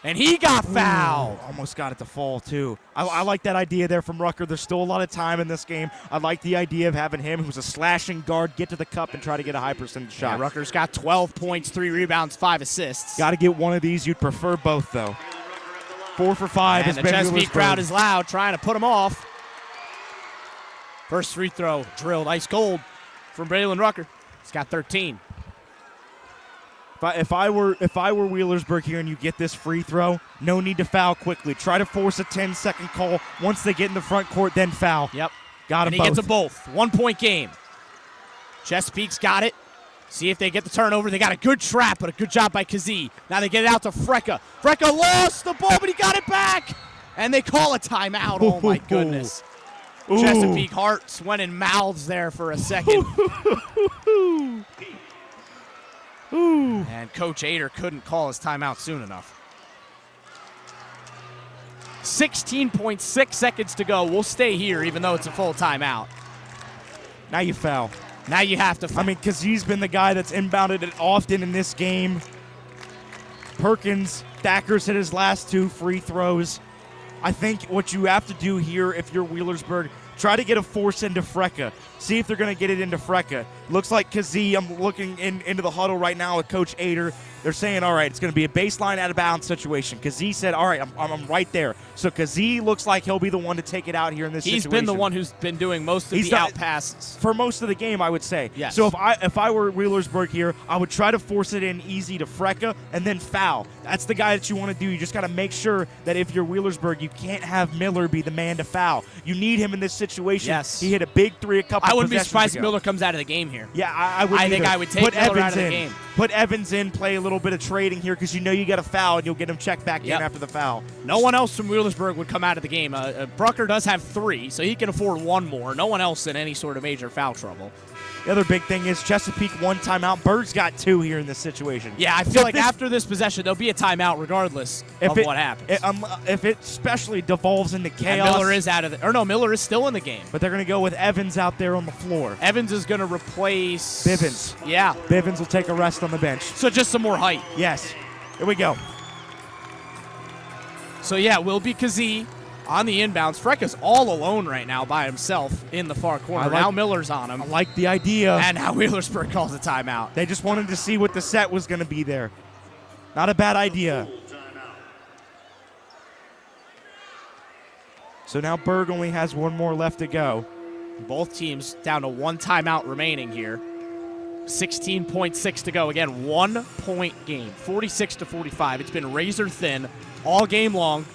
and he got fouled. Ooh, almost got it to fall, too. I like that idea there from Rucker. There's still a lot of time in this game. I like the idea of having him, who's a slashing guard, get to the cup and try to get a high percentage shot. Yeah, Rucker's got 12 points, 3 rebounds, 5 assists. Got to get one of these. You'd prefer both, though. 4 for 5 And has the been Chesapeake Wheelersburg. crowd is loud, trying to put him off. First free throw drilled ice cold from Braylon Rucker. He's got 13. If I were Wheelersburg here and you get this free throw, no need to foul quickly. Try to force a 10-second call. Once they get in the front court, then foul. Yep. Got And them he both. gets them both. 1 point game. Chesapeake's got it. See if they get the turnover. They got a good trap, but a good job by Kazee. Now they get it out to Frecka. Frecka lost the ball, but he got it back. And they call a timeout. Oh, my goodness. Ooh. Chesapeake hearts went in mouths there for a second. Ooh. And Coach Ader couldn't call his timeout soon enough. 16.6 seconds to go. We'll stay here even though it's a full timeout. Now you foul. Now you have to. I mean, because he's been the guy that's inbounded it often in this game. Perkins, Thacker's hit his last 2 free throws. I think what you have to do here if you're Wheelersburg, try to get a force into Frecka. See if they're going to get it into Frecka. Looks like Kazee, I'm looking into the huddle right now with Coach Ader. They're saying, all right, it's going to be a baseline out of bounds situation. Kazee said, all right, I'm right there. So Kazee looks like he'll be the one to take it out here in this He's situation. been the one who's been doing most of the out passes. For most of the game, I would say. Yes. So if I were Wheelersburg here, I would try to force it in easy to Frecka and then foul. That's the guy that you want to do. You just got to make sure that if you're Wheelersburg, you can't have Miller be the man to foul. You need him in this situation. Yes. He hit a big 3 a couple I wouldn't be possessions surprised if ago. Miller comes out of the game here. Yeah, I would. I think I would take Put Miller Evans out of the in. game. Put Evans in, play a little bit of trading here because you know you got a foul and you'll get him checked back Yep. in after the foul. No one else from Wheelersburg Wheelersburg would come out of the game. Brucker does have 3, so he can afford 1 more. No one else in any sort of major foul trouble. The other big thing is Chesapeake 1 timeout. Berg's got 2 here in this situation. Yeah, I feel like after this possession, there'll be a timeout regardless of what happens. If it especially devolves into chaos. And Miller is out of the, or no, Miller is still in the game. But they're going to go with Evans out there on the floor. Evans is going to replace Bivens. Yeah. Bivens will take a rest on the bench. So just some more height. Yes. Here we go. So yeah, will be Kazee on the inbounds. Frecka's all alone right now by himself in the far corner. Now Miller's on him. I like the idea. And now Wheelersburg calls a timeout. They just wanted to see what the set was going to be there. Not a bad idea. So now Berg only has 1 more left to go. Both teams down to 1 timeout remaining here. 16.6 to go. Again, 1-point game. 46-45. It's been razor thin all game long.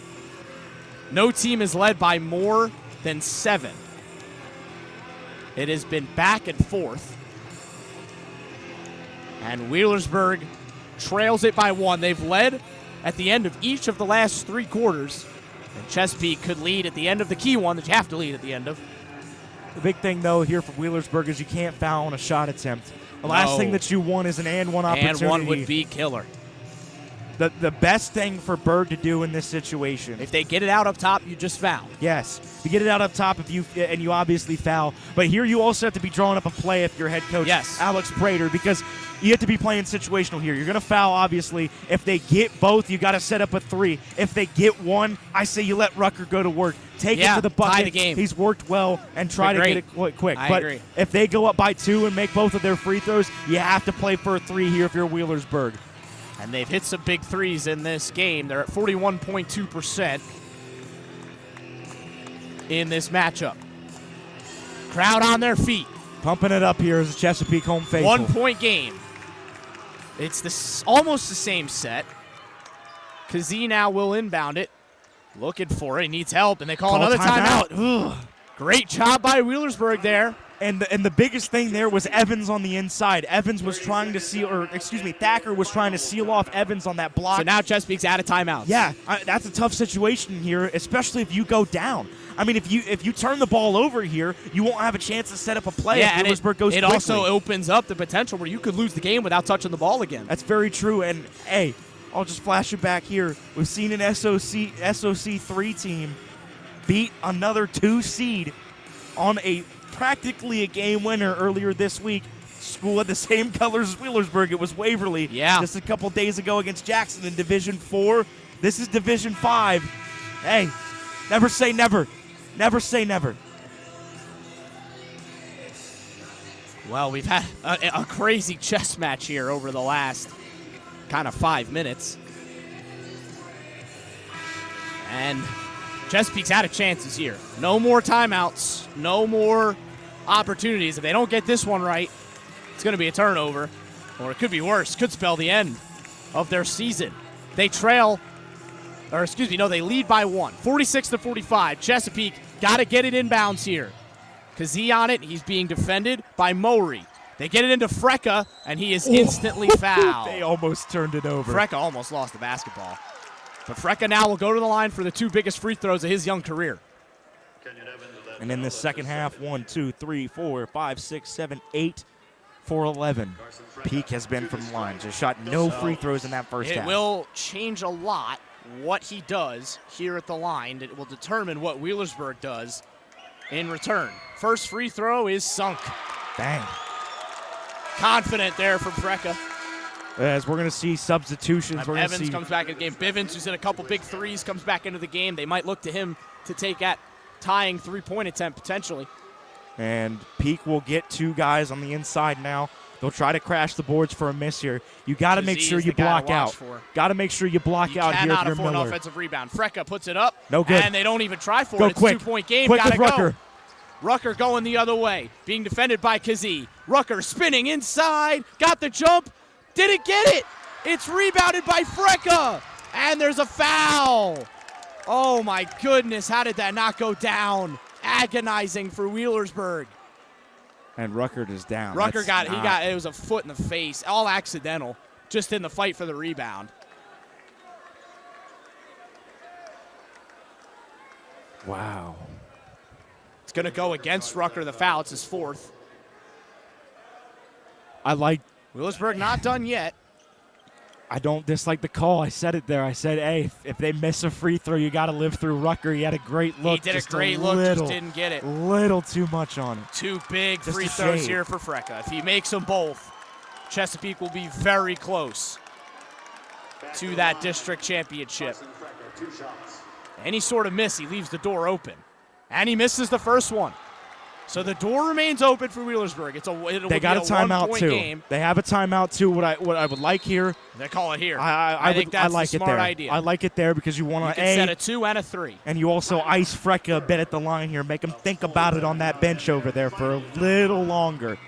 No team is led by more than 7. It has been back and forth. And Wheelersburg trails it by 1. They've led at the end of each of the last 3 quarters. And Chesapeake could lead at the end of the key one that you have to lead at the end of. The big thing, though, here for Wheelersburg is you can't foul on a shot attempt. The last thing that you want is an and one opportunity. And one would be killer. The best thing for Berg to do in this situation. If they get it out up top, you just foul. Yes. You get it out up top and you obviously foul. But here you also have to be drawing up a play if you're head coach Alex Prater, because you have to be playing situational here. You're going to foul, obviously. If they get both, you got to set up a 3. If they get 1, I say you let Rucker go to work. Take it to the bucket. Tie the game. He's worked well and try to get it quick. I but agree. if they go up by 2 and make both of their free throws, you have to play for a 3 here if you're Wheelersburg. And they've hit some big threes in this game. They're at 41.2% in this matchup. Crowd on their feet. Pumping it up here as a Chesapeake home faithful. 1-point game. It's almost the same set. Kazee now will inbound it. Looking for it. He needs help, and they call another timeout. Great job by Wheelersburg there. And the biggest thing there was Evans on the inside. Evans was trying to Thacker was trying to seal off Evans on that block. So now Chesapeake's out of timeouts. Yeah, that's a tough situation here, especially if you go down. I mean, if you turn the ball over here, you won't have a chance to set up a play if Wheelersburg goes quickly. It also opens up the potential where you could lose the game without touching the ball again. That's very true. And, hey, I'll just flash it back here. We've seen an SOC 3 team beat another 2 seed on practically a game winner earlier this week. School had the same colors as Wheelersburg. It was Waverly. Yeah. Just a couple days ago against Jackson in Division 4. This is Division 5. Hey, never say never. Never say never. Well, we've had a crazy chess match here over the last kind of 5 minutes. And Chesapeake's out of chances here. No more timeouts. No more opportunities. If they don't get this one right, it's going to be a turnover. Or it could be worse. Could spell the end of their season. They they lead by 1. 46-45. Chesapeake got to get it inbounds here. Kazee on it. He's being defended by Mowry. They get it into Frecka, and he is instantly fouled. They almost turned it over. Frecka almost lost the basketball. But Frecka now will go to the line for the 2 biggest free throws of his young career. And in this second half, 1, 2, 3, 4, 5, 6, 7, 8 for 11. Peak has been from the line. Just shot no free throws in that first half. It will change a lot what he does here at the line. It will determine what Wheelersburg does in return. First free throw is sunk. Bang. Confident there from Frecka. As we're going to see substitutions. Evans comes back in the game. Bivens, who's hit a couple big threes, comes back into the game. They might look to him to take that tying 3-point attempt potentially. And Peak will get 2 guys on the inside now. They'll try to crash the boards for a miss here. You got to make sure you block out. Got to make sure you block out here if you're Miller. You cannot afford an offensive rebound. Frecka puts it up. No good. And they don't even try for it. It's quick. a 2-point game. Quick Gotta with Rucker. Go. Rucker going the other way. Being defended by Kazee. Rucker spinning inside. Got the jump. Didn't get it. It's rebounded by Frecka. And there's a foul. Oh, my goodness. How did that not go down? Agonizing for Wheelersburg. And Rucker is down. Rucker it was a foot in the face. All accidental. Just in the fight for the rebound. Wow. It's going to go against Rucker, the foul. It's his fourth. Wheelersburg not done yet. I don't dislike the call. I said it there. I said, hey, if they miss a free throw, you got to live through Rucker. He had a great look. He did just a great look, just didn't get it. Little too much on it. Two big Just free a throws shade. here for Frecka. If he makes them both, Chesapeake will be very close to that district championship. Carson Frecker, 2 shots. Any sort of miss, he leaves the door open. And he misses the first one. So the door remains open for Wheelersburg. They got a timeout, 1-point too. game. They have a timeout, too. What I would like here. They call it here. I think that's like a it smart there. idea. I like it there because you You want can set a 2 and a 3. and you also ice Frecka a bit at the line here. Make him think about it on that bench over there for a little longer.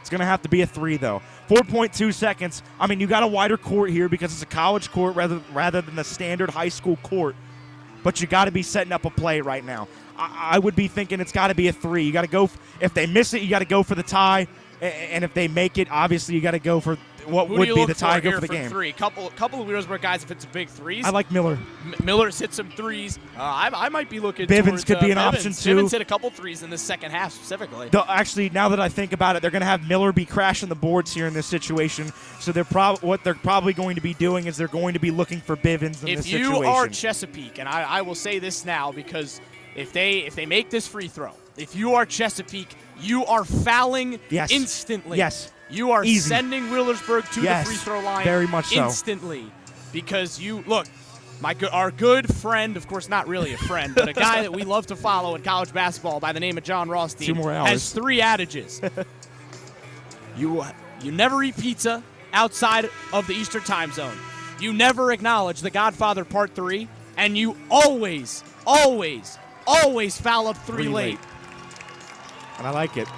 It's going to have to be a 3, though. 4.2 seconds. I mean, you got a wider court here because it's a college court rather than the standard high school court. But you got to be setting up a play right now. I would be thinking it's got to be a 3. You got to go. If they miss it, you got to go for the tie. And if they make it, obviously you got to go for what Who would do you be look the tie. for Go for the here game. 3. Couple of Wheelersburg guys if it's a big threes. I like Miller. Miller's hit some threes. I might be looking Bivens towards, could be an Bivens. option, too. Bivens hit a couple threes in the second half specifically. Actually, now that I think about it, they're going to have Miller be crashing the boards here in this situation. So what they're probably going to be doing is they're going to be looking for Bivens in If this you situation. are Chesapeake, and I will say this now because if they make this free throw, if you are Chesapeake, you are fouling Yes. instantly. Yes. You are Easy. sending Wheelersburg to Yes. the free throw line Very much so. instantly because you look. Our good friend, of course, not really a friend, but a guy that we love to follow in college basketball by the name of John Rothstein 2 more hours. has 3 adages. You never eat pizza outside of the Eastern time zone. You never acknowledge The Godfather Part 3, and you always, always, always foul up 3 late. And I like it.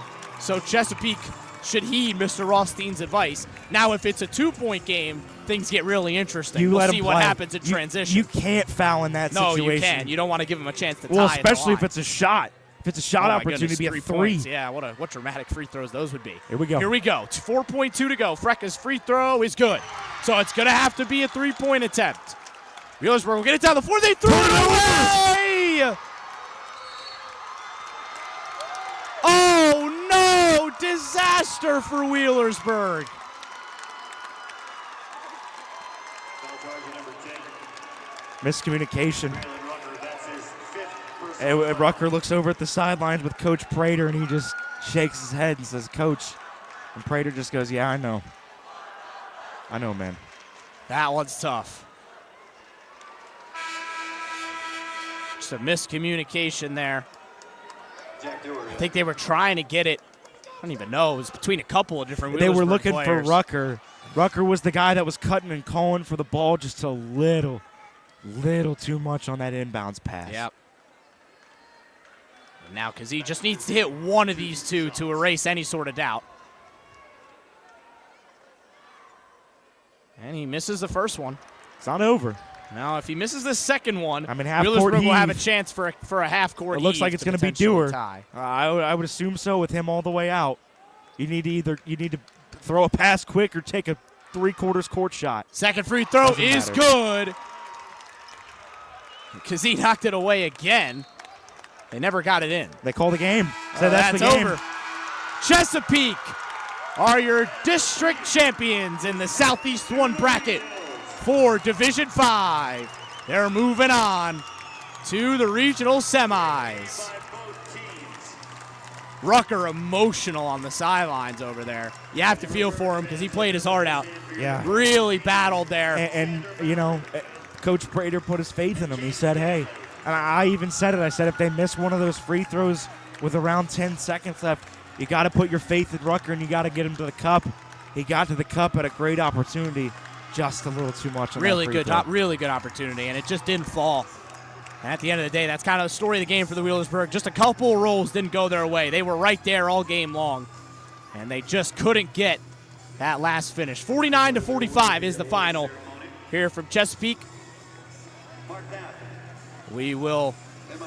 So Chesapeake should heed Mr. Rothstein's advice. Now, if it's a 2-point game, things get really interesting. You we'll let see him what play. happens in transition. You can't foul in that no, situation. you can. You don't want to give him a chance to tie. Well, at the especially if line. it's a shot. If it's a shot Oh my opportunity, goodness, be a 3 3. points. Yeah, what dramatic free throws those would be. Here we go. Here we go. It's 4.2 to go. Frecka's free throw is good. So it's going to have to be a 3-point attempt. Wheelersburg will get it down the floor. They threw it away! Oh, no! Disaster for Wheelersburg. Foul charge number 10. Miscommunication. Jalen Rucker, that's his 5th personal And Rucker looks over at the sidelines with Coach Prater, and he just shakes his head and says, Coach. And Prater just goes, yeah, I know. I know, man. That one's tough. Just a miscommunication there. Jack Dewar. I think they were trying to get it. I don't even know. It was between a couple of different They were Wheelersburg looking for players. Rucker. Rucker was the guy that was cutting and calling for the ball just a little too much on that inbounds pass. Yep. Now, because he just needs to hit one of these two to erase any sort of doubt. And he misses the first one. It's not over. Now, if he misses the second one, I mean, half-court Wheelersburg will have a heave. chance for a half-court It looks like heave it's going to be potentially Dewar. tie. I would assume so with him all the way out. You need to throw a pass quick or take a 3/4 court shot. Second free throw Doesn't is matter. good. Because he knocked it away again. They never got it in. They call the game. So Oh, that's the game. over. Chesapeake are your district champions in the Southeast 1 bracket for Division 5. They're moving on to the regional semis. Rucker emotional on the sidelines over there. You have to feel for him because he played his heart out. Yeah. Really battled there. And you know, Coach Prater put his faith in him. He said, hey, and I even said it. I said, if they miss one of those free throws with around 10 seconds left, you got to put your faith in Rucker and you got to get him to the cup. He got to the cup at a great opportunity, just a little too much on Really that free good, throw. really good opportunity, and it just didn't fall. And at the end of the day, that's kind of the story of the game for the Wheelersburg. Just a couple of rolls didn't go their way. They were right there all game long, and they just couldn't get that last finish. 49-45 is the final here from Chesapeake. We will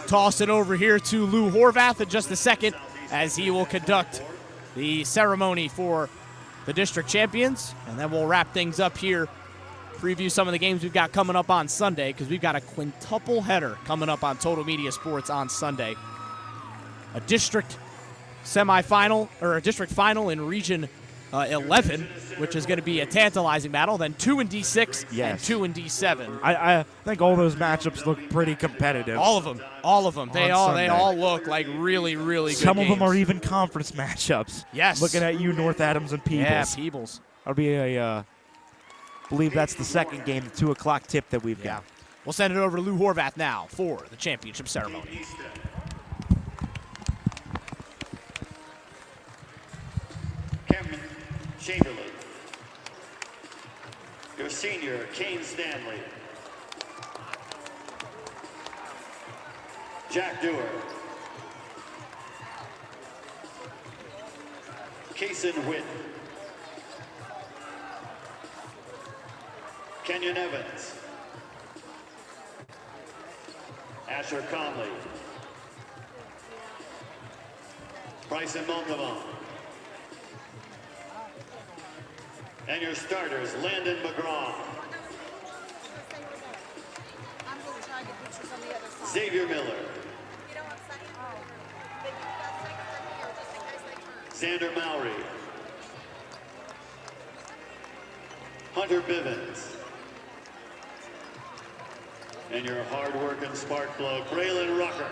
toss it over here to Lou Horvath in just a second as he will conduct the ceremony for the district champions, and then we'll wrap things up here preview some of the games we've got coming up on Sunday, because we've got a quintuple header coming up on Total Media Sports on Sunday. A district semifinal, or a district final in Region 11, which is going to be a tantalizing battle. Then 2 in D6 and Yes. 2 in D7. I think all those matchups look pretty competitive. All of them. They Sunday. all look like really, really good Some of them games. are even conference matchups. Yes. Looking at you, North Adams and Peebles. Yeah, Peebles. That'll be a, believe that's the second game, the 2 o'clock tip that we've Yeah. got. We'll send it over to Lou Horvath now for the championship ceremony. Cameron Chamberlain. Your senior, Kane Stanley. Jack Dewar. Kason Witt. Kenyon Evans. Asher Conley. Bryson Montalban. And your starters, Landon McGraw. Xavier Miller. Xander Mowry. Hunter Bivens. And your hard-working spark plug, Braylon Rucker.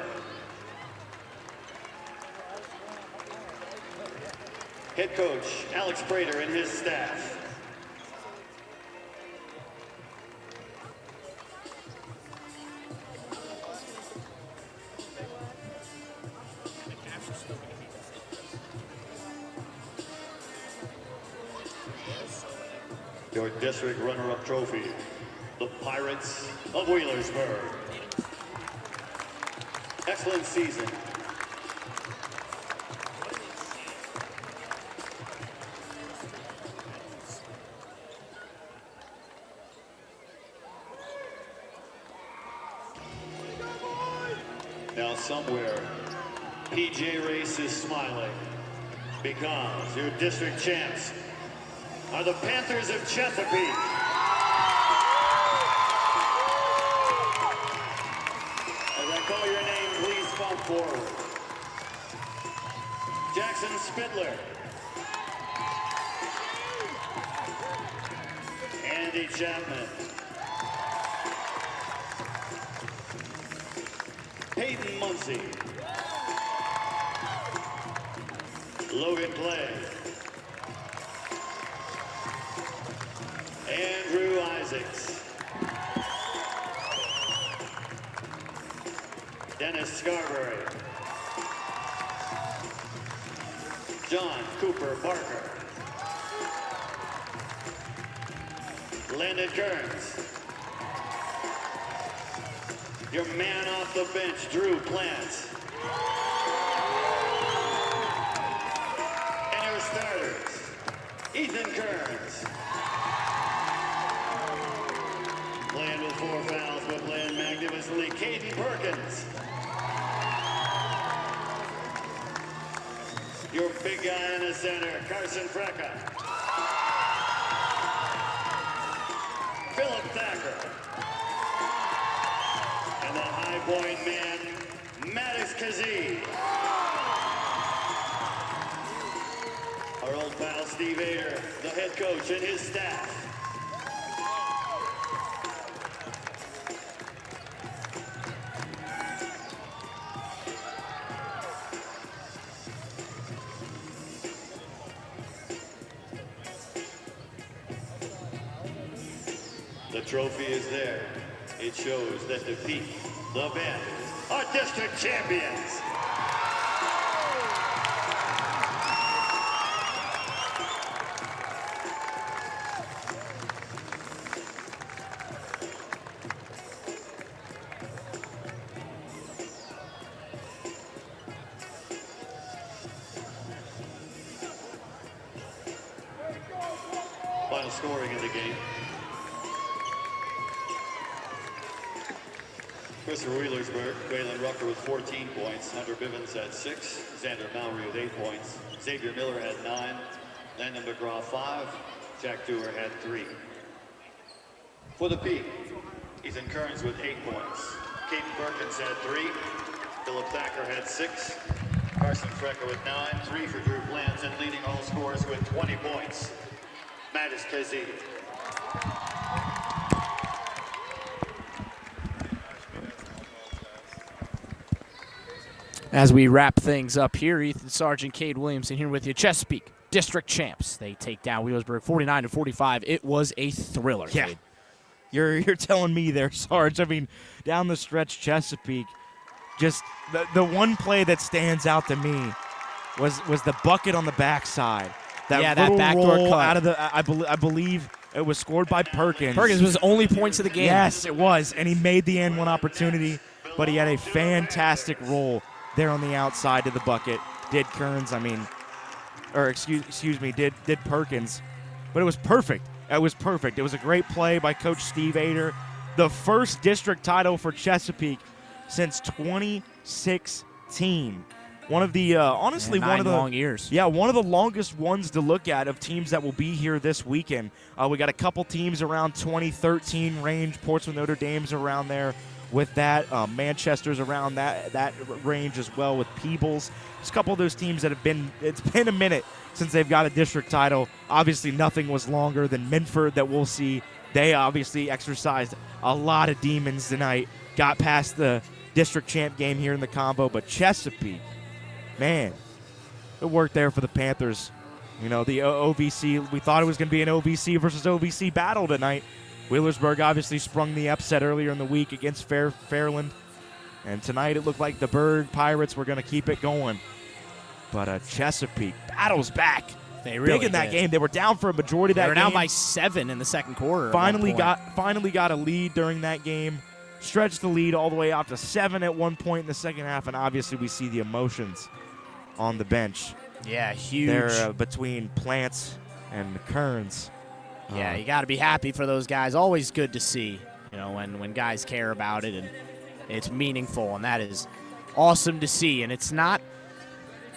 Head coach, Alex Prater and his staff. Your district runner-up trophy, the Pirates of Wheelersburg. Excellent season. Now somewhere, PJ Race is smiling because your district champs are the Panthers of Chesapeake. As I call your name, please come forward. Jackson Spidler. Andy Chapman. Peyton Muncie. Logan Clay. Andrew Isaacs. Dennis Scarberry. John Cooper Barker. Landon Kearns. Your man off the bench, Drew Plant. And your starters, Ethan Kearns. Playing with 4 fouls, but playing magnificently, Caden Perkins. Your big guy in the center, Carson Frecka. Philip Thacker. And the high point man, Maddox Kazee. Our old pal Steve Ader, the head coach and his staff. The trophy is there. It shows that the Peak, the Bandits, are district champions. Final scoring in the game. Christopher Wheelersburg, Waylon Rucker with 14 points, Hunter Bivens had 6, Xander Mowry with 8 points, Xavier Miller had 9, Landon McGraw 5, Jack Dewar had 3. For the Peak, Ethan Kearns with 8 points. Caden Perkins had 3. Philip Thacker had 6. Carson Frecker with 9. 3 for Drew Plans, and leading all scorers with 20 points. Mattis Kazee. As we wrap things up here, Ethan Sargent, Cade Williamson here with you. Chesapeake district champs. They take down Wheelersburg 49-45. It was a thriller. Yeah. Cade. You're telling me there, Sarge. I mean, down the stretch, Chesapeake, just the one play that stands out to me was the bucket on the backside. That that little backdoor roll cut. out of the. I believe it was scored by Perkins. Perkins was only points of the game. Yes, it was, and he made the end one opportunity, but he had a fantastic roll there on the outside to the bucket. Did Kearns? Excuse me. Did Perkins? But it was perfect. It was perfect. It was a great play by Coach Steve Ader. The first district title for Chesapeake since 2016. One of the honestly one of the long years. Yeah, one of the longest ones to look at of teams that will be here this weekend. We got a couple teams around 2013 range. Portsmouth, Notre Dame's around there with that. Manchester's around that range as well with Peebles. There's a couple of those teams that have been. It's been a minute since they've got a district title. Obviously, nothing was longer than Minford that we'll see. They obviously exercised a lot of demons tonight. Got past the district champ game here in the combo, but Chesapeake, man, it worked there for the Panthers. You know, the OVC, we thought it was going to be an OVC versus OVC battle tonight. Wheelersburg obviously sprung the upset earlier in the week against Fairland. And tonight it looked like the Berg Pirates were going to keep it going. But Chesapeake battles back. They really big in that did. game. They were down for a majority of that They were game. down by 7 in the second quarter. Finally got a lead during that game. Stretched the lead all the way out to 7 at one point in the second half. And obviously we see the emotions on the bench. Yeah, huge. There between Plants and Kearns. Yeah, you got to be happy for those guys. Always good to see, you know, when guys care about it and it's meaningful, and that is awesome to see. And it's not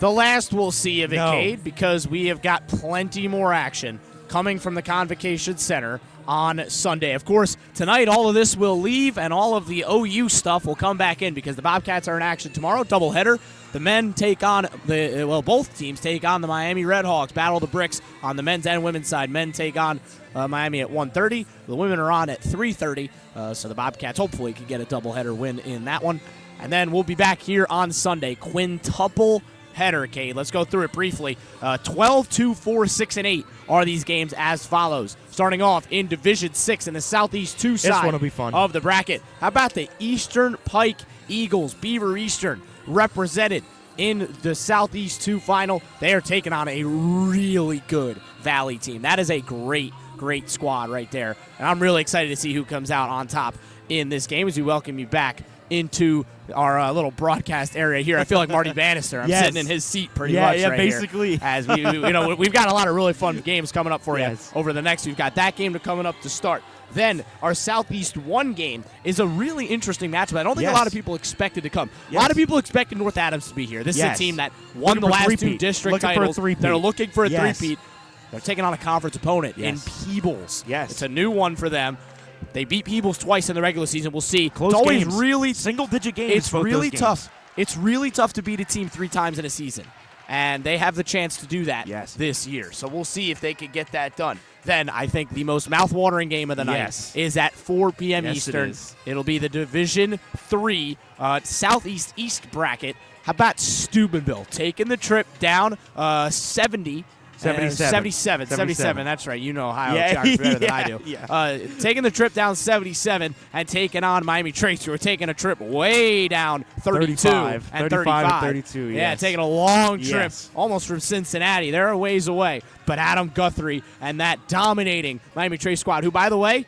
the last we'll see of it, Cade, because we have got plenty more action coming from the Convocation Center on Sunday. Of course, tonight all of this will leave and all of the OU stuff will come back in because the Bobcats are in action tomorrow, doubleheader. The men take on both teams take on the Miami Redhawks, battle the bricks on the men's and women's side. Men take on Miami at 1:30. The women are on at 3:30, so the Bobcats hopefully can get a doubleheader win in that one. And then we'll be back here on Sunday, quintuple header, Cade. Let's go through it briefly. 12, 2, 4, 6, and 8 are these games as follows. Starting off in Division 6 in the Southeast 2 side one will be fun. of the bracket. How about the Eastern Pike Eagles, Beaver Eastern, represented in the Southeast 2 final? They are taking on a really good Valley team. That is a great squad right there. And I'm really excited to see who comes out on top in this game as we welcome you back into our little broadcast area here. I feel like Marty Bannister. I'm sitting in his seat pretty much right basically. here. As we've got a lot of really fun games coming up for Yes. you over the next. We've got that game coming up to start. Then our Southeast 1 game is a really interesting matchup. I don't think a lot of people expected to come. A lot of people expected North Adams to be here. This is a team that won the last 2 district titles. They're looking for a three-peat. They're taking on a conference opponent in Peebles. Yes. It's a new one for them. They beat Peebles twice in the regular season. We'll see. Close it's always games. really single-digit games. It's both really those tough. games. It's really tough to beat a team 3 times in a season, and they have the chance to do that this year. So we'll see if they can get that done. Then I think the most mouth-watering game of the night is at 4 p.m. Eastern. It'll be the Division 3 Southeast East bracket. How about Steubenville taking the trip down 77. 77. That's right. You know Ohio geography better than I do. Taking the trip down 77 and taking on Miami Trace, who are taking a trip way down 32 35 and 35 and 32. Yeah, taking a long trip almost from Cincinnati. They're a ways away. But Adam Guthrie and that dominating Miami Trace squad, who, by the way,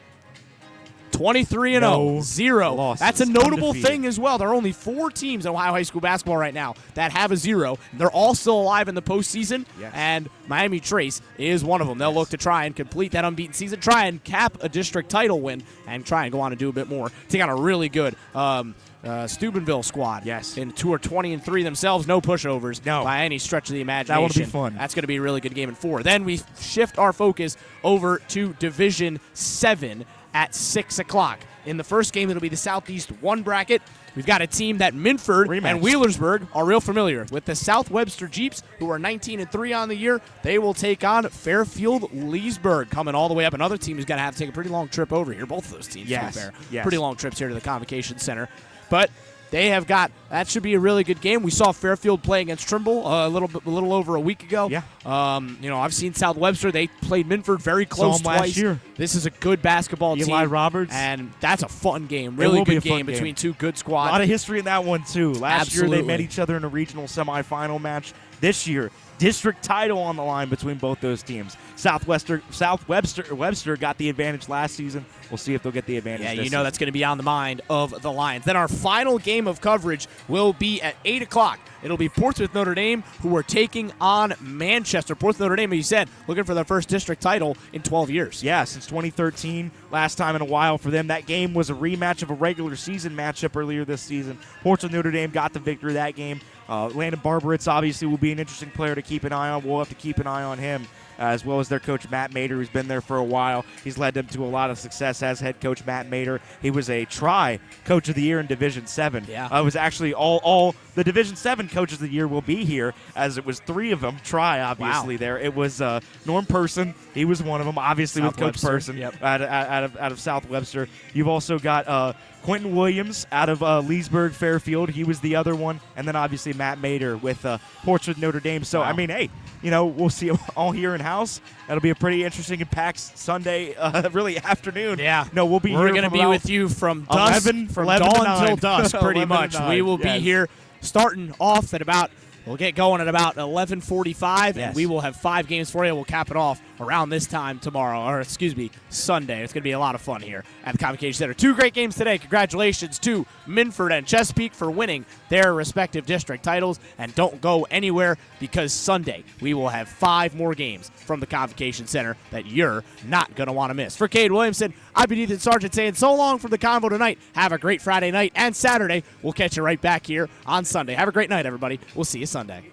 23-0, 0 losses. That's a notable Undefeated. thing as well. There are only 4 teams in Ohio high school basketball right now that have a 0. They're all still alive in the postseason, and Miami Trace is one of them. They'll look to try and complete that unbeaten season, try and cap a district title win, and try and go on and do a bit more. Take on a really good Steubenville squad. Yes. In 2 are 20-3 themselves, no pushovers by any stretch of the imagination. That would be fun. That's going to be a really good game in 4. Then we shift our focus over to Division 7 at 6 o'clock. In the first game, it'll be the Southeast 1 bracket. We've got a team that Minford and Wheelersburg are real familiar with. The South Webster Jeeps, who are 19-3 on the year, they will take on Fairfield Leesburg, coming all the way up. Another team who's going to have to take a pretty long trip over here. Both of those teams, to be fair. Pretty long trips here to the Convocation Center. But they have got, that should be a really good game. We saw Fairfield play against Trimble a little over a week ago. Yeah. I've seen South Webster. They played Minford very close twice. Last year. This is a good basketball team. Eli Roberts. And that's a fun game. Really good game between two good squads. A lot of history in that one, too. Last year they met Absolutely. each other in a regional semifinal match. This year, district title on the line between both those teams. South Webster got the advantage last season. We'll see if they'll get the advantage this season. That's going to be on the mind of the Lions. Then our final game of coverage will be at 8 o'clock. It'll be Portsmouth Notre Dame, who are taking on Manchester. Portsmouth Notre Dame, as you said, looking for their first district title in 12 years. Yeah, since 2013, last time in a while for them. That game was a rematch of a regular season matchup earlier this season. Portsmouth Notre Dame got the victory that game. Landon Barbaritz obviously will be an interesting player to keep an eye on. We'll have to keep an eye on him, as well as their coach Matt Mader, who's been there for a while. He's led them to a lot of success as head coach Matt Mader. He was a Coach of the Year in Division 7. Yeah. It was actually all the Division 7 Coaches of the Year will be here, as it was 3 of them. Obviously there. It was Norm Person. He was one of them, obviously South with Coach Webster. Person Yep. out of South Webster. You've also got Quentin Williams out of Leesburg Fairfield. He was the other one. And then obviously Matt Mader with Portsmouth Notre Dame. So, Wow. I mean, hey, we'll see them all here in house. That'll be a pretty interesting and packed Sunday, really afternoon. Yeah. No, we'll be here. We're going to be about with you from dusk, 11 from 11 to dawn 9. till dusk, pretty 11 much. to 9, We will be yes. here starting off at about, we'll get going at about 11:45, and we will have 5 games for you. We'll cap it off around this time tomorrow, Sunday. It's going to be a lot of fun here at the Convocation Center. 2 great games today. Congratulations to Minford and Chesapeake for winning their respective district titles. And don't go anywhere, because Sunday we will have 5 more games from the Convocation Center that you're not going to want to miss. For Cade Williamson, I've been Ethan Sargent saying so long from the Convo tonight. Have a great Friday night and Saturday. We'll catch you right back here on Sunday. Have a great night, everybody. We'll see you Sunday.